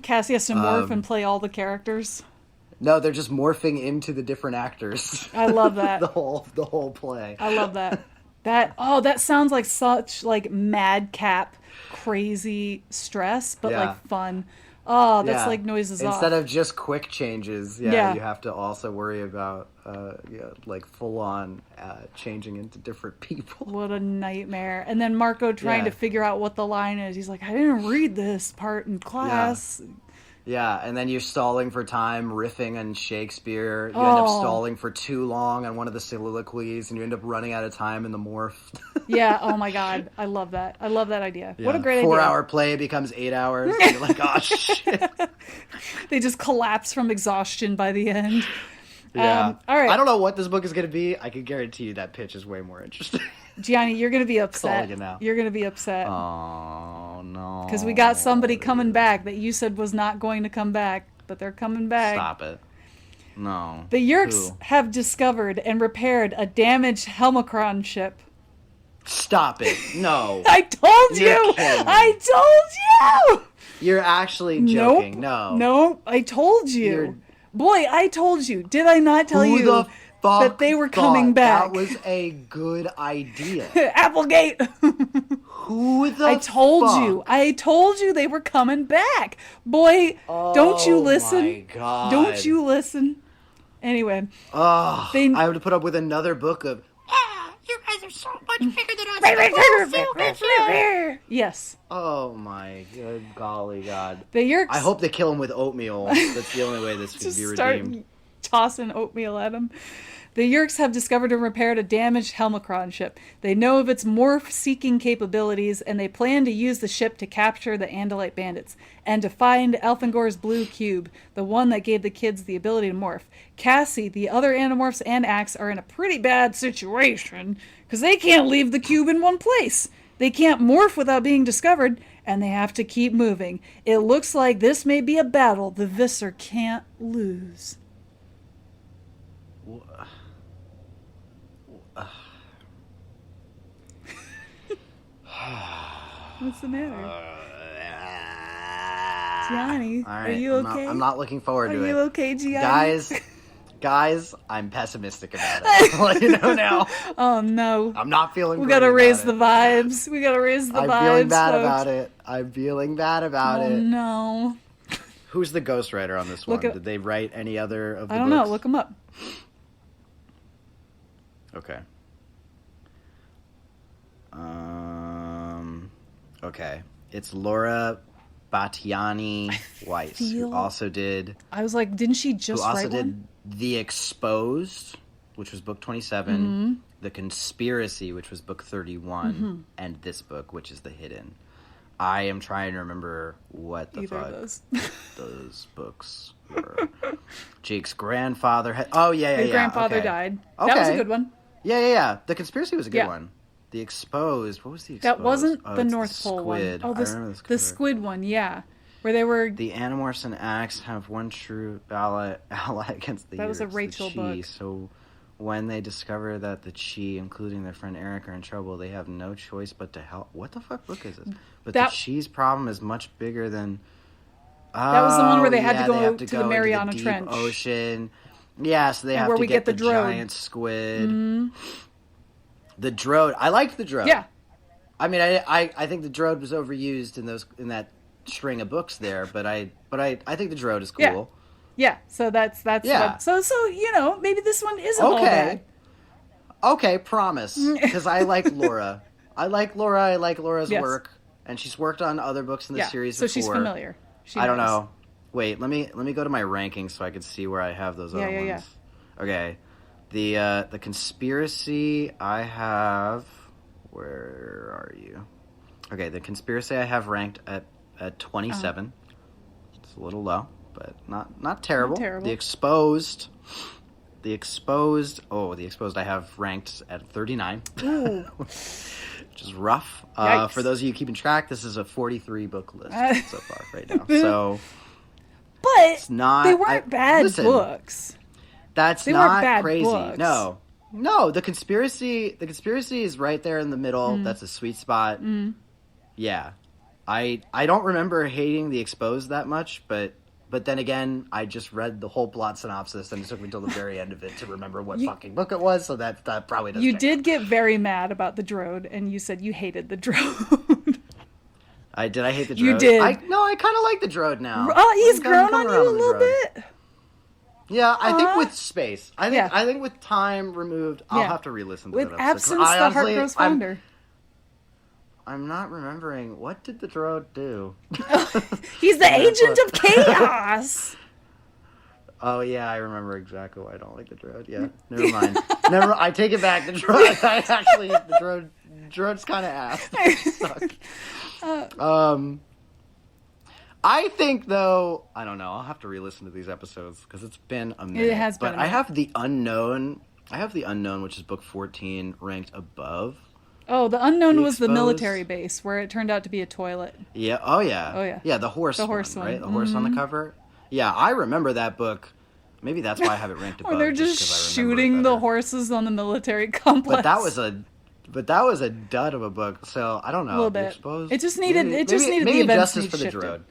Cassie has to morph and play all the characters. No, they're just morphing into the different actors. I love that. the whole play. I love that. That sounds like such like madcap, crazy stress, but like fun. Oh, that's like noises off. Instead of just quick changes, you have to also worry about like full on changing into different people. What a nightmare! And then Marco trying to figure out what the line is. He's like, I didn't read this part in class. Yeah, and then you're stalling for time, riffing on Shakespeare. You end up stalling for too long on one of the soliloquies, and you end up running out of time in the morph. Yeah, oh my god. I love that. I love that idea. Yeah. What a great idea. 4-hour play becomes 8 hours, and you're like, oh, shit. They just collapse from exhaustion by the end. Yeah. All right. I don't know what this book is going to be. I can guarantee you that pitch is way more interesting. Gianni, you're going to be upset. Calling it now. You're going to be upset. Oh, no. Because we got somebody coming back that you said was not going to come back, but they're coming back. Stop it. No. The Yeerks have discovered and repaired a damaged Helmicron ship. Stop it. No. I told you. I told you. You're actually joking. Nope. No, I told you. Boy, I told you. Did I not tell you that they were coming back? That was a good idea. Applegate. Who the I told you they were coming back. Boy, don't you listen. Oh my God. Don't you listen. Anyway. I have to put up with another book of, you guys are so much bigger than us. Yes. Oh my good golly God. The Yeerks. I hope they kill him with oatmeal. That's the only way this could be redeemed. Tossing oatmeal at him. The Yeerks have discovered and repaired a damaged Helmicron ship. They know of its morph-seeking capabilities, and they plan to use the ship to capture the Andalite bandits, and to find Elfangor's blue cube, the one that gave the kids the ability to morph. Cassie, the other Animorphs, and Axe are in a pretty bad situation, because they can't leave the cube in one place. They can't morph without being discovered, and they have to keep moving. It looks like this may be a battle the Visser can't lose. What's the matter? Gianni, right, are you okay? I'm not looking forward to it. Are you okay, Gianni? Guys, I'm pessimistic about it. I'll let you know now. Oh, no. I'm not feeling We gotta raise the vibes. We gotta raise the vibes, I'm feeling bad folks. about it. I'm feeling bad about it. Oh, no. Who's the ghostwriter on this one? Did they write any other of the books? I don't know. Look them up. Okay. Okay. It's Laura Battiani Weiss, who also did... I was like, didn't she just write one? Who also did The Exposed, which was book 27, The Conspiracy, which was book 31, and this book, which is The Hidden. I am trying to remember what the fuck those books were. Jake's grandfather had... Oh, yeah. His grandfather died. That was a good one. Yeah. The Conspiracy was a good one. The Exposed. What was The Exposed? That wasn't the North Pole one. Oh, the squid one, yeah. Where they were... The Animorphs and Axe have one true ally against the Yeerks, was a Rachel book. So when they discover that the Chee, including their friend Eric, are in trouble, they have no choice but to help. What the fuck book is this? But the Chee's problem is much bigger than... that was the one where they had to go to the Mariana into the Trench. Deep Ocean. Yeah, so they have to get the giant squid. Mm-hmm. The Drode. I liked the Drode. Yeah. I mean, I think the Drode was overused in that string of books there, but I think the Drode is cool. Yeah. So that's so you know, maybe this one isn't all bad. Okay, promise. Because I like Laura. I like Laura's work, and she's worked on other books in the series before. So she's familiar. I don't know. Wait, let me go to my rankings so I can see where I have those other ones. Yeah. Okay. The Conspiracy I have... Where are you? Okay, The Conspiracy I have ranked at 27. It's a little low, but not terrible. Not terrible. The Exposed I have ranked at 39. Ooh. which is rough. For those of you keeping track, this is a 43 book list so far right now. So, but it's not, they weren't bad books. They not bad crazy. Books. No. The conspiracy is right there in the middle. That's a sweet spot. Yeah, I don't remember hating The Exposed that much, but then again, I just read the whole plot synopsis, and it took me till the very end of it to remember what fucking book it was, so that probably doesn't. You did get very mad about the Drode, and you said you hated the Drode. I hate the Drode? You did. I kind of like the Drode now. Oh, he's grown on you a little bit? Yeah, I think with space. I think with time removed, I'll have to re-listen to with that episode. With absence, the heart grows fonder. I'm not remembering. What did the Drode do? He's the agent of chaos. Oh, yeah, I remember exactly why I don't like the Drode. Yeah, never mind. I take it back. The Drode, Drode's kind of ass. Suck. I think, though, I don't know. I'll have to re-listen to these episodes because it's been a minute. It has been. But I have The Unknown. Which is book 14, ranked above. Oh, The Unknown was the military base where it turned out to be a toilet. Yeah. Oh, yeah. Yeah, the horse one, right? The horse on the cover. Yeah, I remember that book. Maybe that's why I have it ranked above. Or they're just shooting the horses on the military complex. But that was a dud of a book. So I don't know. A little bit. It just needed. Maybe the events justice for the shifted. Drode.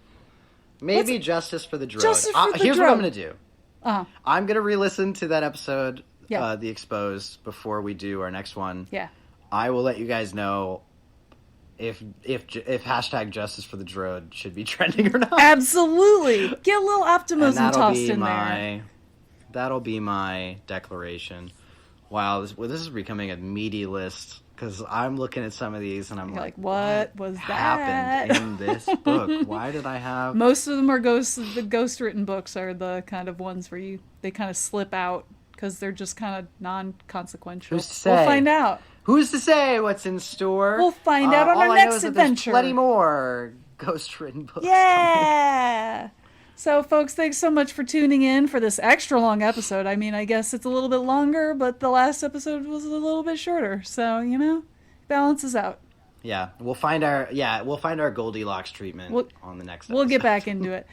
Maybe justice for the Drode. Here's what I'm going to do. Uh-huh. I'm going to re-listen to that episode, The Exposed, before we do our next one. Yeah. I will let you guys know if hashtag justice for the Drode should be trending or not. Absolutely. Get a little optimism tossed in there. That'll be my declaration. Wow, this is becoming a meaty list because I'm looking at some of these and I'm like, what was happened in this book? Why did I have... Most of them are the ghost-written books are the kind of ones where they kind of slip out because they're just kind of non-consequential. Who's to say? We'll find out. Who's to say what's in store? We'll find out on our next adventure. Plenty more ghost-written books. Yeah. So, folks, thanks so much for tuning in for this extra long episode. I mean, I guess it's a little bit longer, but the last episode was a little bit shorter. So, balances out. Yeah, we'll find our Goldilocks treatment on the next episode. We'll get back into it.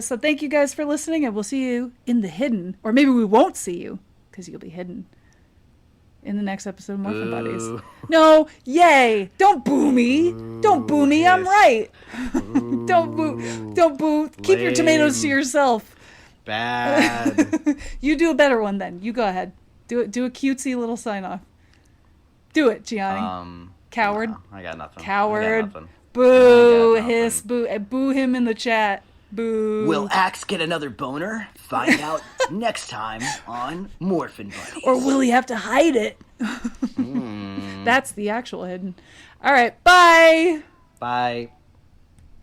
So thank you guys for listening, and we'll see you in the hidden, or maybe we won't see you because you'll be hidden in the next episode of morphinbuddies. No, yay! Don't boo me. Don't boo me. I'm right. Don't boo. Keep your tomatoes to yourself. Bad. You do a better one then. You go ahead. Do a cutesy little sign off. Do it, Gianni. Coward. No, I got nothing. Coward. Boo. Hiss. Boo. Boo him in the chat. Boo. Will Axe get another boner? Find out next time on morphinbuddies. Or will he have to hide it? That's the actual hidden. All right. Bye. Bye.